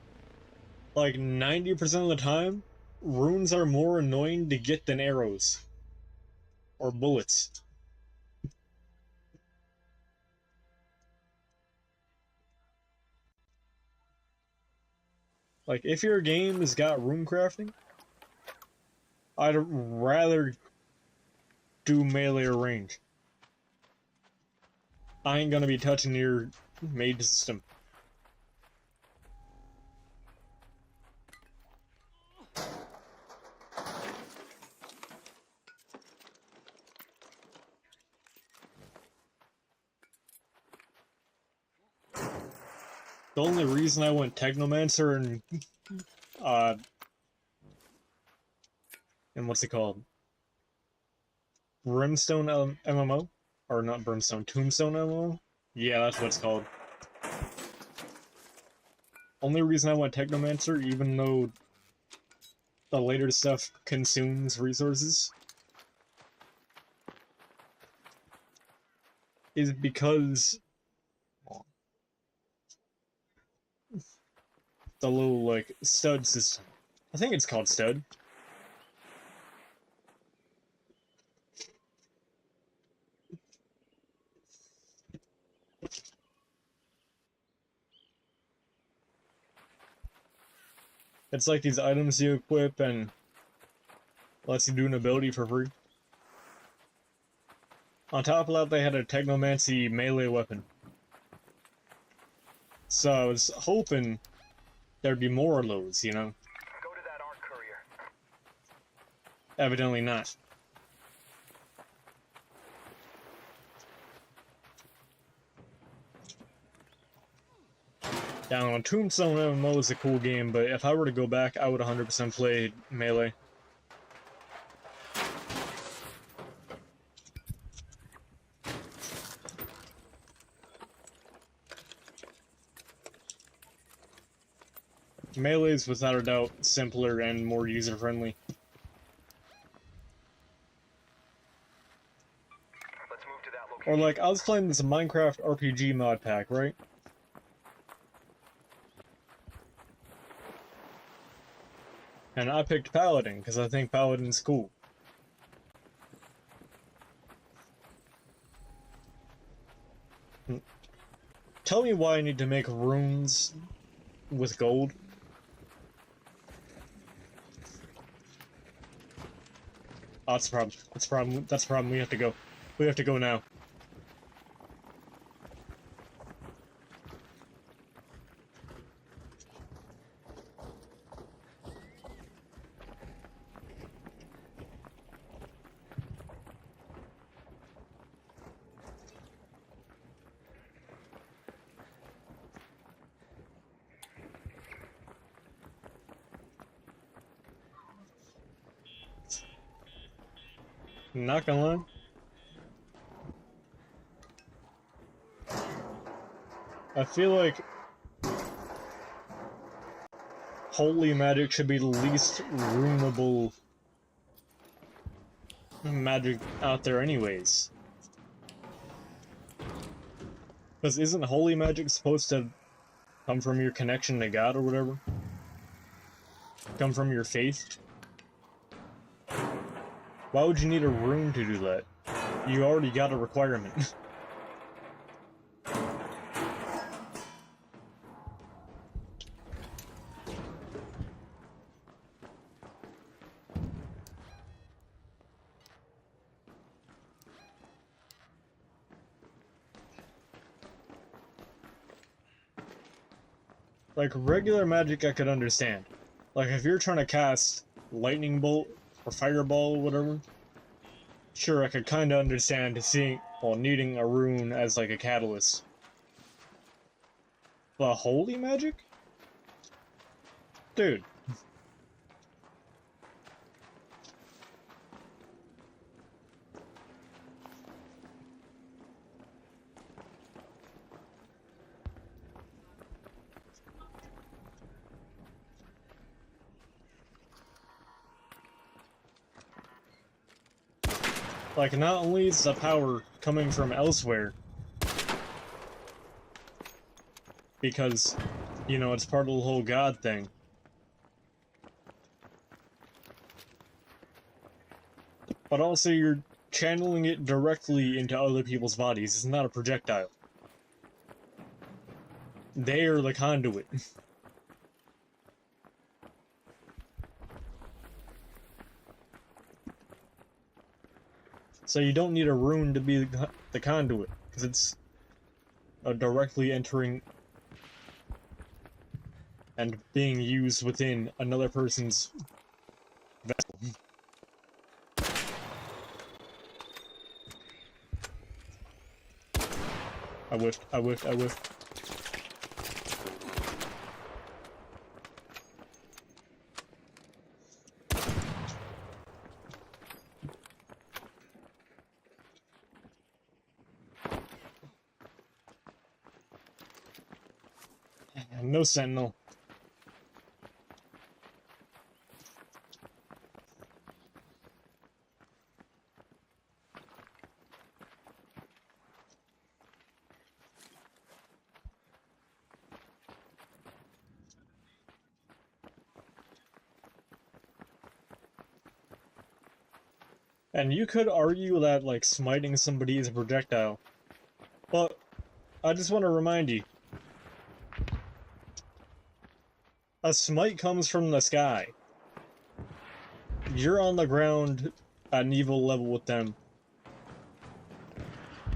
like, 90% of the time, runes are more annoying to get than arrows. Or bullets. Like, if your game has got rune crafting, I'd rather do melee or range. I ain't gonna be touching your mage system. The only reason I went Technomancer and what's it called? Brimstone MMO? Or not Brimstone, Tombstone MMO? Yeah, that's what it's called. Only reason I went Technomancer, even though the later stuff consumes resources, is because the little, like, stud system. I think it's called stud. It's like these items you equip and lets you do an ability for free. On top of that, they had a Technomancy melee weapon. So I was hoping there'd be more of those, you know? Go to that art courier. Evidently not. Down, Tombstone MMO is a cool game, but if I were to go back, I would 100% play melee. Melee is without a doubt simpler and more user-friendly. Let's move to that location. Or like, I was playing this Minecraft RPG mod pack, right? And I picked Paladin, because I think Paladin's cool. Tell me why I need to make runes with gold. Oh, that's the problem. That's the problem. That's the problem. We have to go. We have to go now. Not gonna lie. I feel like holy magic should be the least runeable magic out there anyways. Because isn't holy magic supposed to come from your connection to God or whatever? come from your faith? Why would you need a rune to do that? You already got a requirement. Like, regular magic I could understand. Like, if you're trying to cast lightning bolt or fireball or whatever, sure, I could kind of understand seeing, well, needing a rune as like a catalyst. But holy magic? Dude. Like, not only is the power coming from elsewhere, because, you know, it's part of the whole god thing, but also you're channeling it directly into other people's bodies. It's not a projectile. They are the conduit. So you don't need a rune to be the conduit, because it's directly entering and being used within another person's vessel. I whiffed. No sentinel. And you could argue that, like, smiting somebody is a projectile. But I just want to remind you, a smite comes from the sky. You're on the ground at an evil level with them.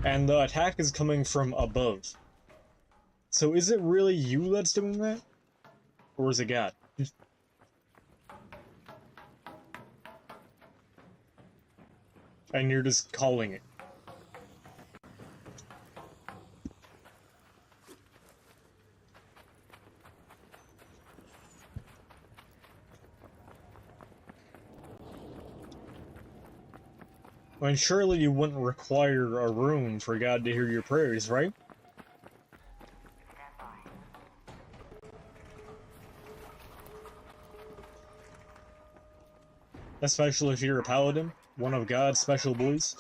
And the attack is coming from above. So is it really you that's doing that? Or is it God? And you're just calling it. When surely you wouldn't require a rune for God to hear your prayers, right? Stand by. Especially if you're a paladin, one of God's special boys.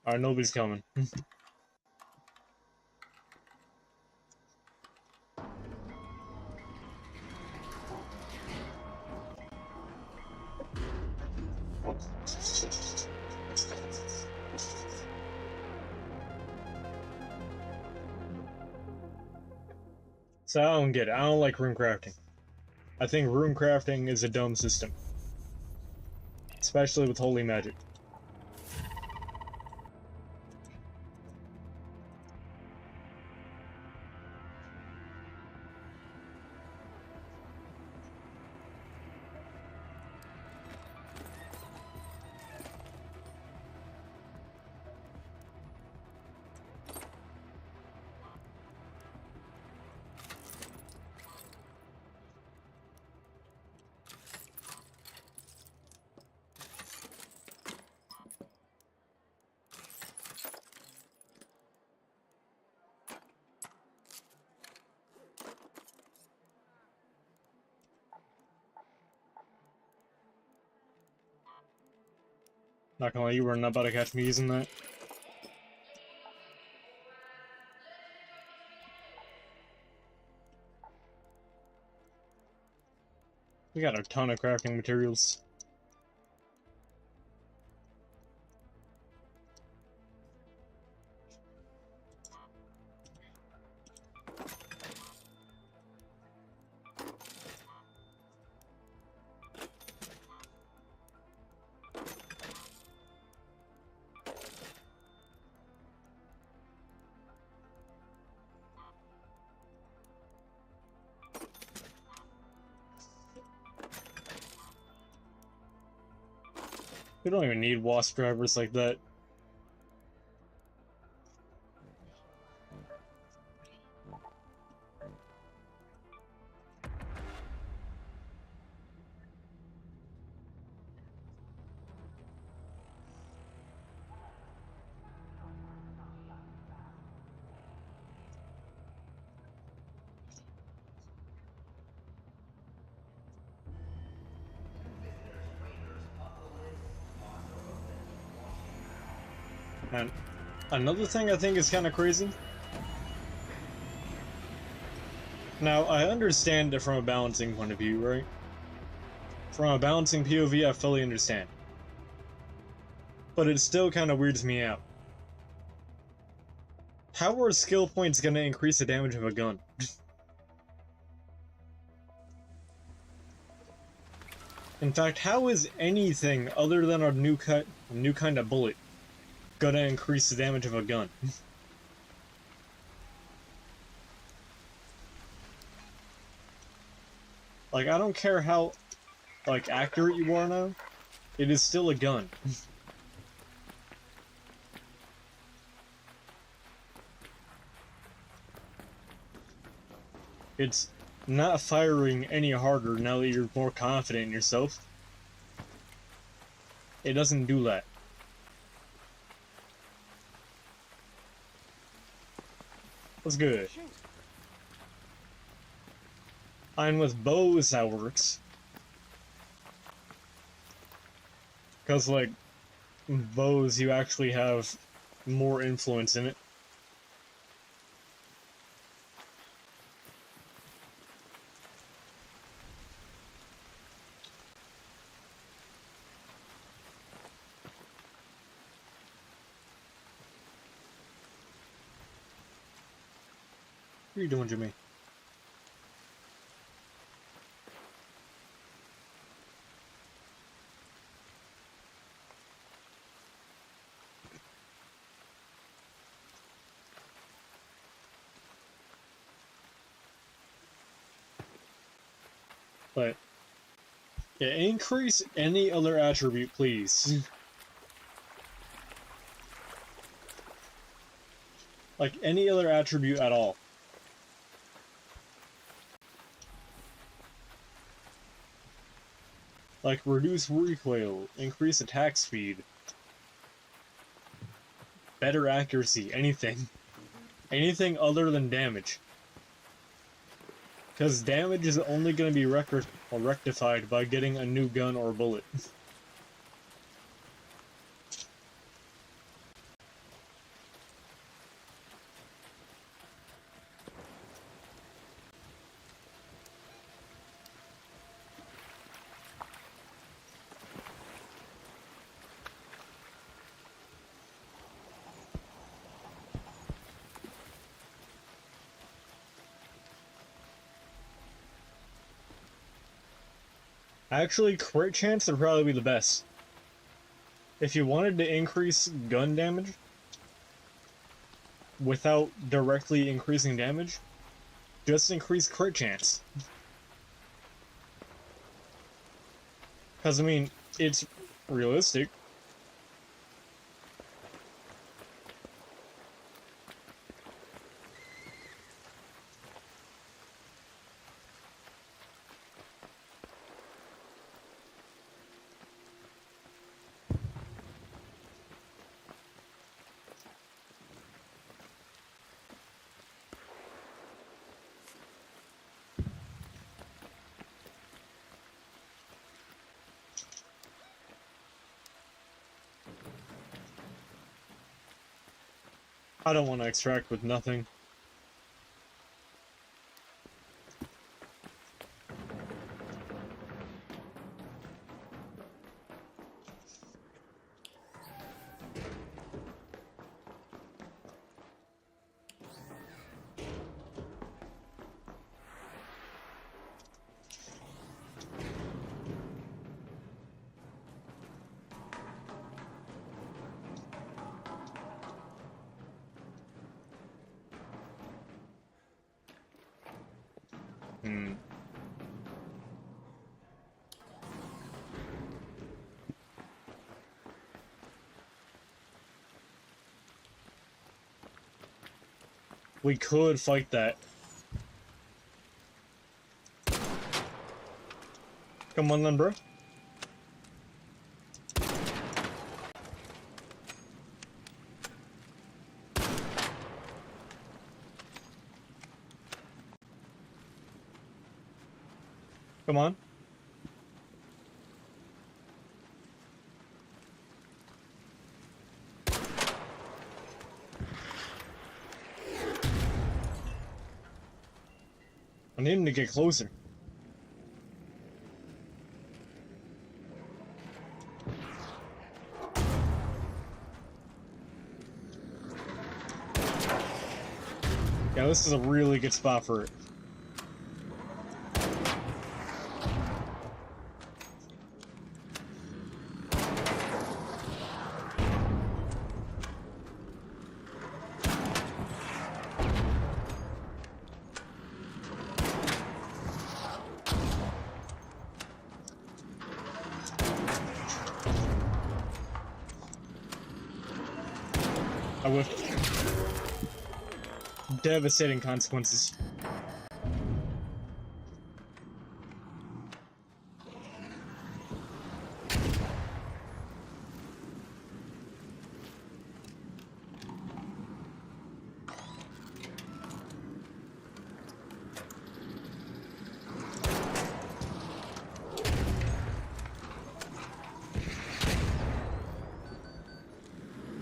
Alright, nobody's coming. So I don't get it. I don't like rune crafting. I think rune crafting is a dumb system. Especially with holy magic. Not gonna lie, you were not about to catch me using that. We got a ton of crafting materials. We don't even need wasp drivers like that. And another thing I think is kind of crazy. Now, I understand it from a balancing point of view, right? From a balancing POV, I fully understand. But it still kind of weirds me out. How are skill points gonna increase the damage of a gun? In fact, how is anything other than a new kind of bullet gonna increase the damage of a gun? Like, I don't care how, like, accurate you are now, it is still a gun. It's not firing any harder now that you're more confident in yourself. It doesn't do that. That's good. And with bows that works. Because, like, bows, you actually have more influence in it. What are you doing, Jimmy? But, yeah, increase any other attribute, please. Like, any other attribute at all. Like, reduce recoil, increase attack speed, better accuracy, anything. Anything other than damage. Because damage is only going to be rectified by getting a new gun or bullet. Actually, crit chance would probably be the best. If you wanted to increase gun damage without directly increasing damage, just increase crit chance. Because, I mean, it's realistic. I don't want to extract with nothing. We could fight that. Come on then, bro. Come on. I need him to get closer. Yeah, this is a really good spot for it. I whiffed. Devastating consequences.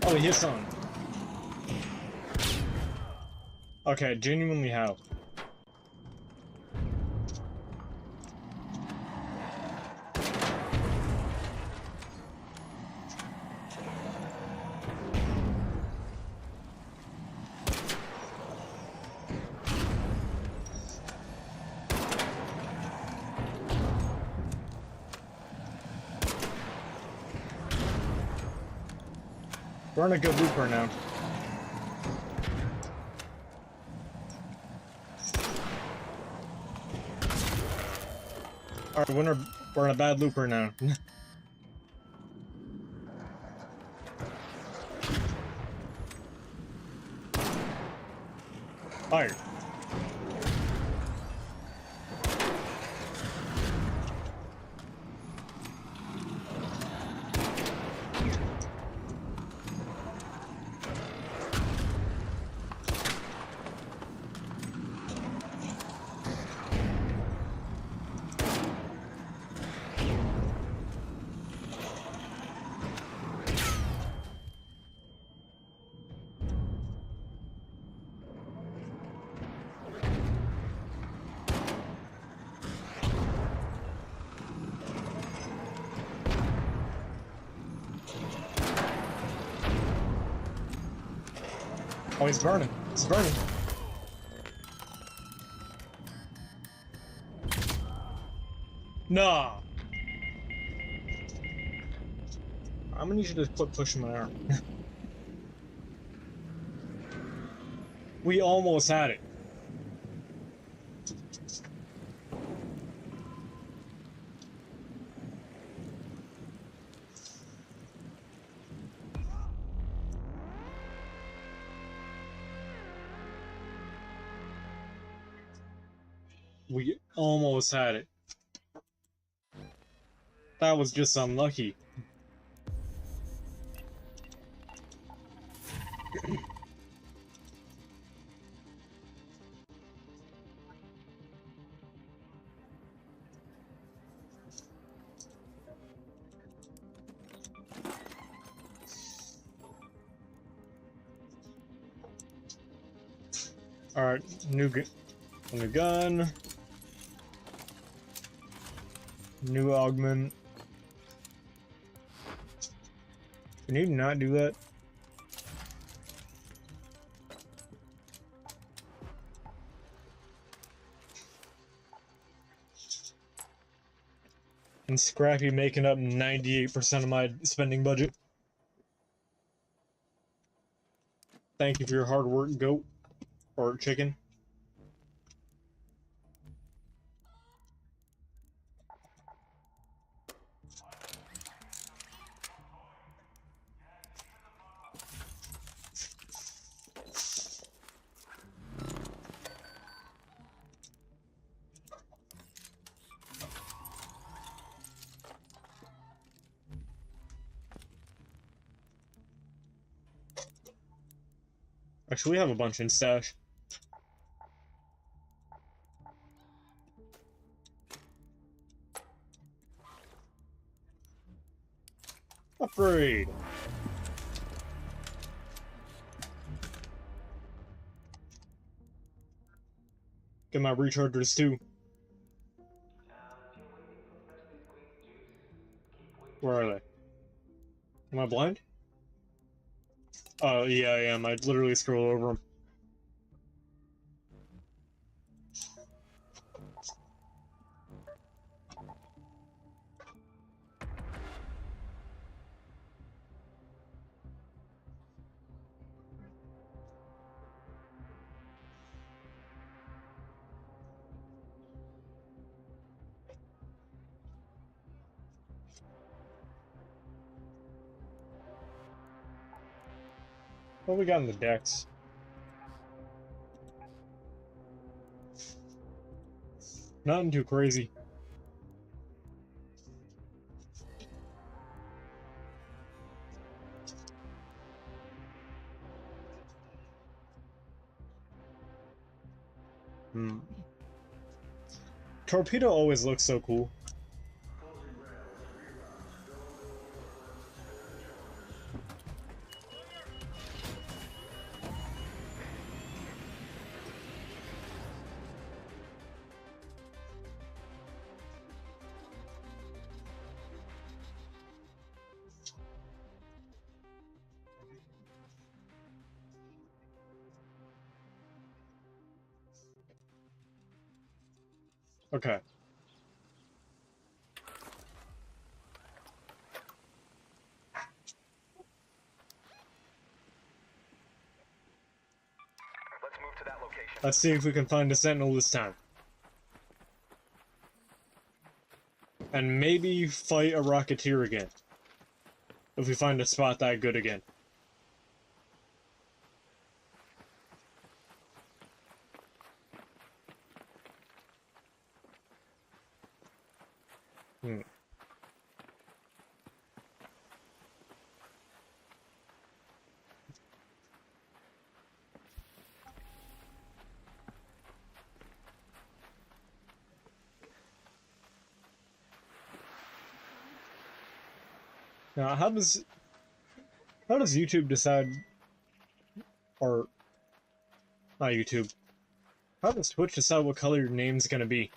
Oh, he hit someone. Okay, genuinely how? We're on a good loop right now. Alright, we're in a bad loop right now. Fire. Oh, he's burning. He's burning. Nah. I'm gonna need you to quit pushing my arm. We almost had it. We almost had it. That was just unlucky. Alright, new gun. New augment. Can you not do that? And Scrappy making up 98% of my spending budget. Thank you for your hard work, goat. Or chicken. Actually, we have a bunch in stash. Upgrade! Get my rechargers too. Where are they? Am I blind? Oh, yeah, I am. I literally scroll over them. What we got in the decks? Nothing too crazy. Torpedo always looks so cool. Okay. Let's move to that location. Let's see if we can find a sentinel this time. And maybe fight a rocketeer again. If we find a spot that good again. Now, how does YouTube decide, or not YouTube? How does Twitch decide what color your name's gonna be?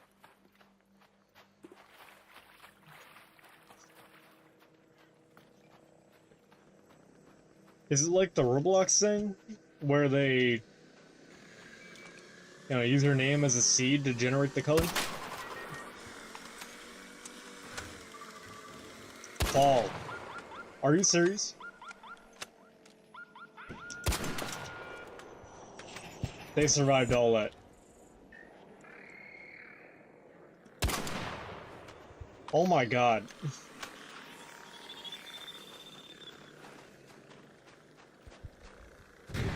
Is it like the Roblox thing, where they, use your name as a seed to generate the color? Fall. Are you serious? They survived all that. Oh my god.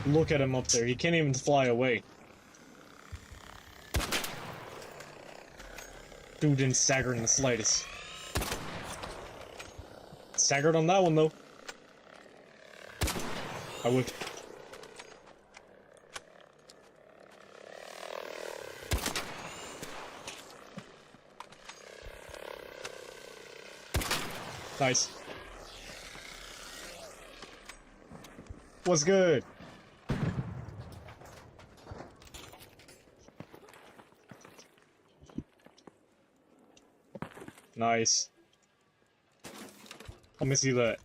Look at him up there. He can't even fly away. Dude didn't stagger in the slightest. Staggered on that one, though. I would. Nice. What's good? Nice. Let me see that.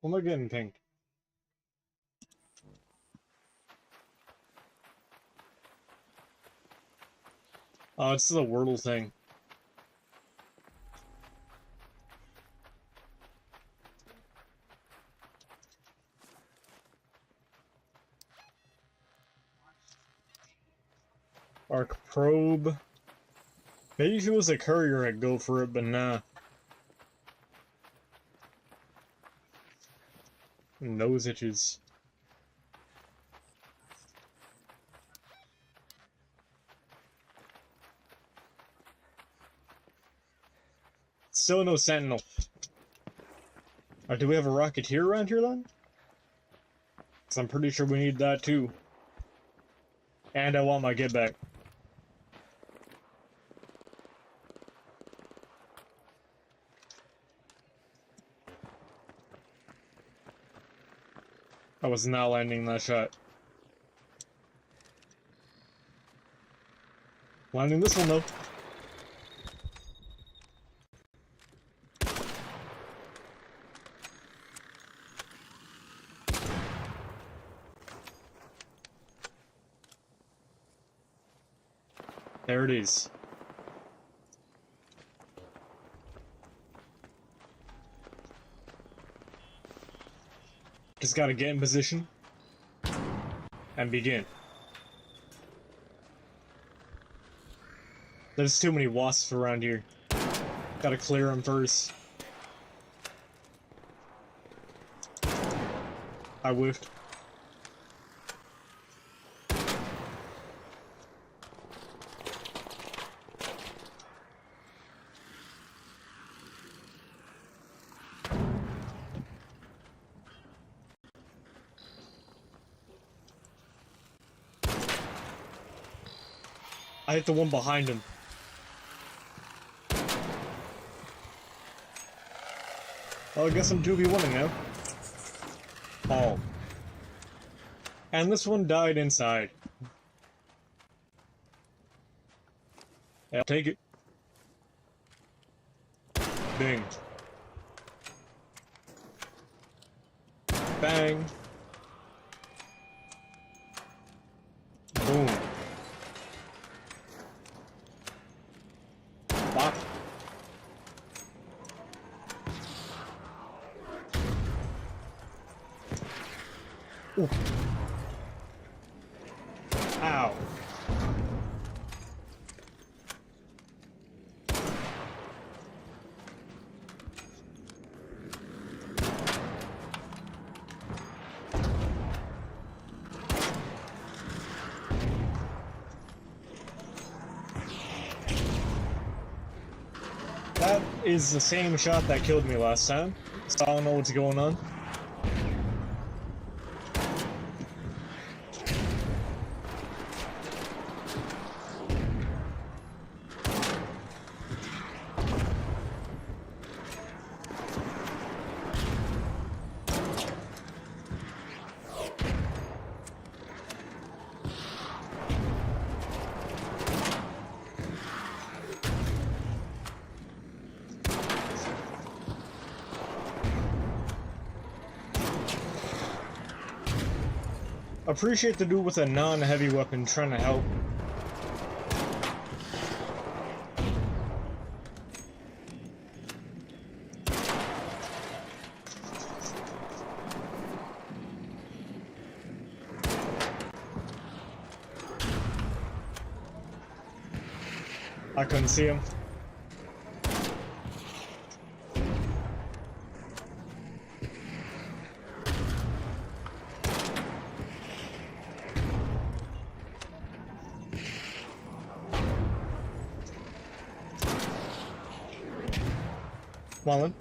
What am I getting pink? Oh, it's the Wordle thing. Arc probe. Maybe if it was a courier, I'd go for it, but nah. Nose itches. Still no sentinel. Do we have a rocketeer around here then? Because I'm pretty sure we need that too. And I want my get back. I was not landing that shot. Landing this one though. There it is. Just gotta get in position and begin. There's too many wasps around here. Gotta clear them first. I whiffed. I hit the one behind him. Well, I guess I'm 2v1ing now. Oh. And this one died inside. Yeah, I'll take it. Bing. Bang. Boom. Bop. Ooh. Ow. That is the same shot that killed me last time, so I don't know what's going on. Appreciate the dude with a non-heavy weapon trying to help. I couldn't see him. Wallen.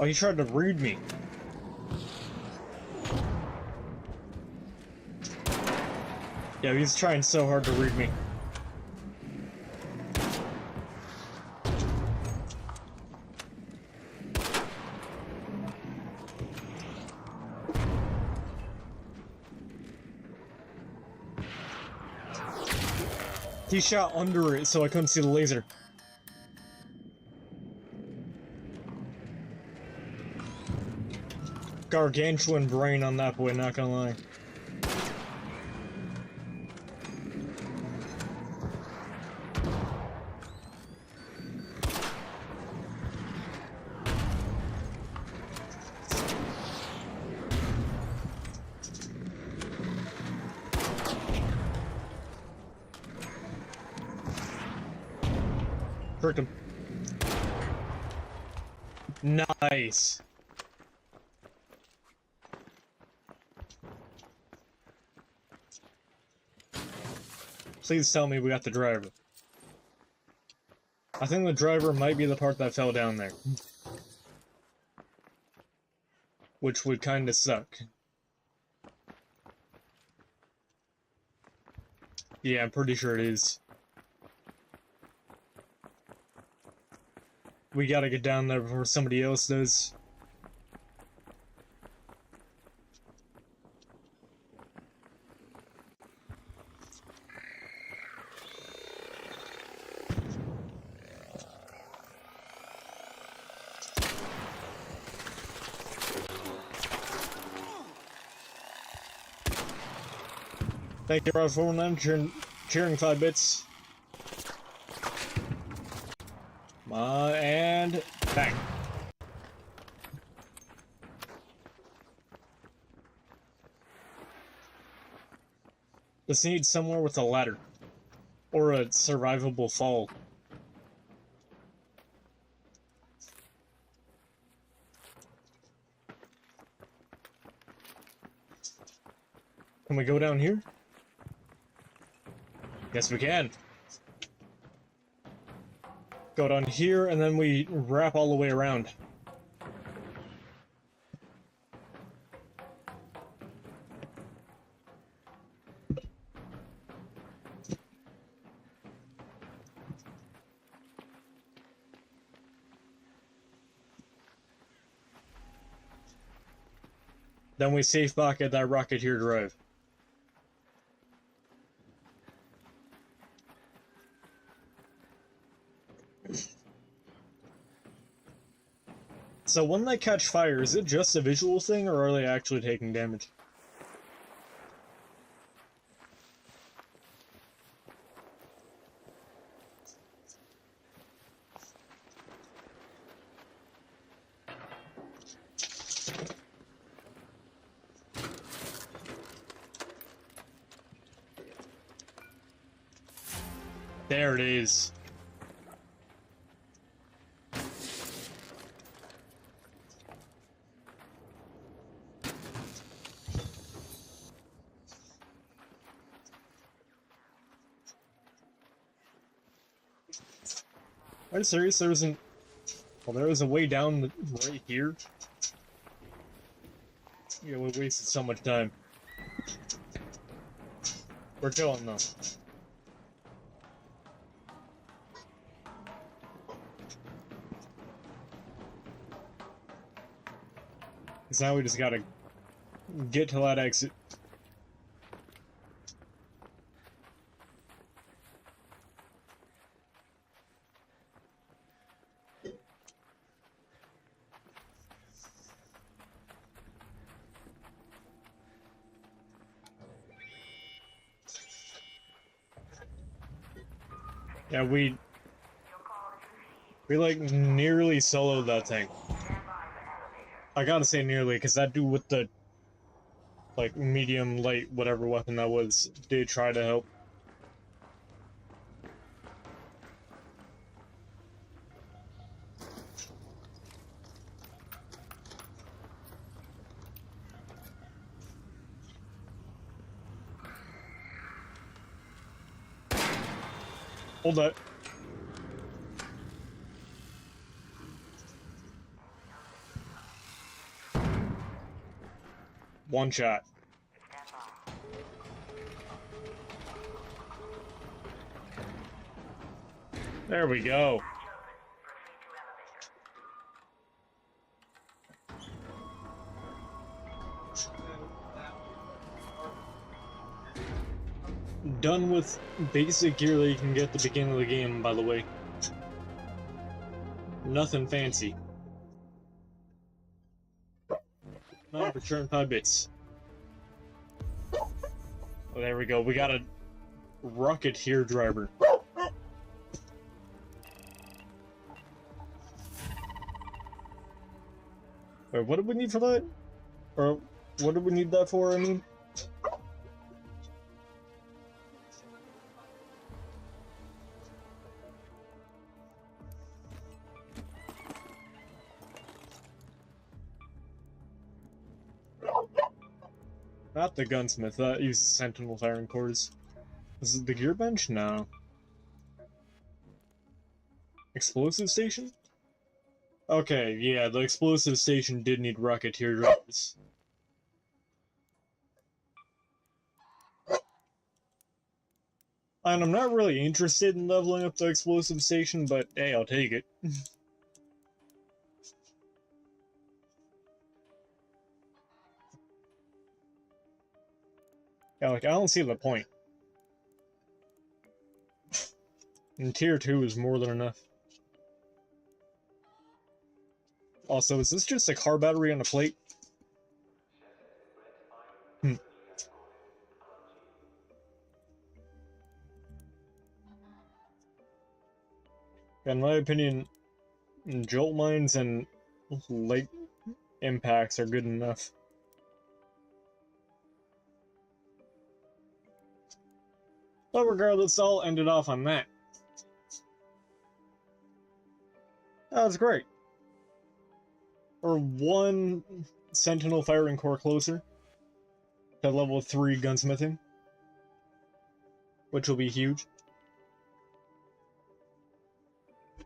Oh, he tried to read me. Yeah, he's trying so hard to read me. He shot under it, so I couldn't see the laser. Gargantuan brain on that boy, not gonna lie. Hurt him. Nice. Please tell me we got the driver. I think the driver might be the part that fell down there. Which would kinda suck. Yeah, I'm pretty sure it is. We gotta get down there before somebody else does. Thank you, Rob, for cheering 5 bits. And bang. This needs somewhere with a ladder. Or a survivable fall. Can we go down here? Yes, we can. Go down here, and then we wrap all the way around. Then we safe back at that Rocketeer drive. So when they catch fire, is it just a visual thing, or are they actually taking damage? There it is. Are you serious? There isn't... Well, there was a way down right here. Yeah, we wasted so much time. We're chilling though. Because now we just gotta get to that exit. Yeah, we like nearly soloed that thing. I gotta say nearly, because that dude with the like medium light whatever weapon that was did try to help. Hold that. One shot. There we go. Done with basic gear that you can get at the beginning of the game, by the way. Nothing fancy. Not return 5 bits. Oh, there we go. We got a Rocketeer driver. Wait, what did we need for that? Or what did we need that for, I mean? Not the gunsmith, that uses sentinel firing cores. Is it the gear bench? No. Explosive station? Okay, yeah, the explosive station did need Rocketeer drivers. And I'm not really interested in leveling up the explosive station, but hey, I'll take it. Yeah, like, I don't see the point. And tier 2 is more than enough. Also, is this just a car battery on a plate? In my opinion, jolt mines and light impacts are good enough. But regardless, I'll end it off on that. That was great. We're one Sentinel firing core closer to level 3 gunsmithing, which will be huge.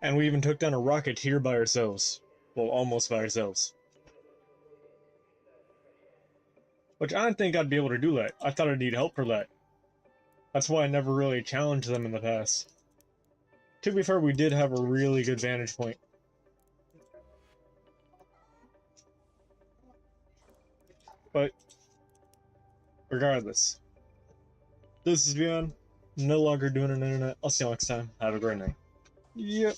And we even took down a Rocketeer by ourselves. Well, almost by ourselves. Which I didn't think I'd be able to do that. I thought I'd need help for that. That's why I never really challenged them in the past. To be fair, we did have a really good vantage point. But, regardless, this is Bman, no longer doing an internet. I'll see you next time. Have a great night. Yep.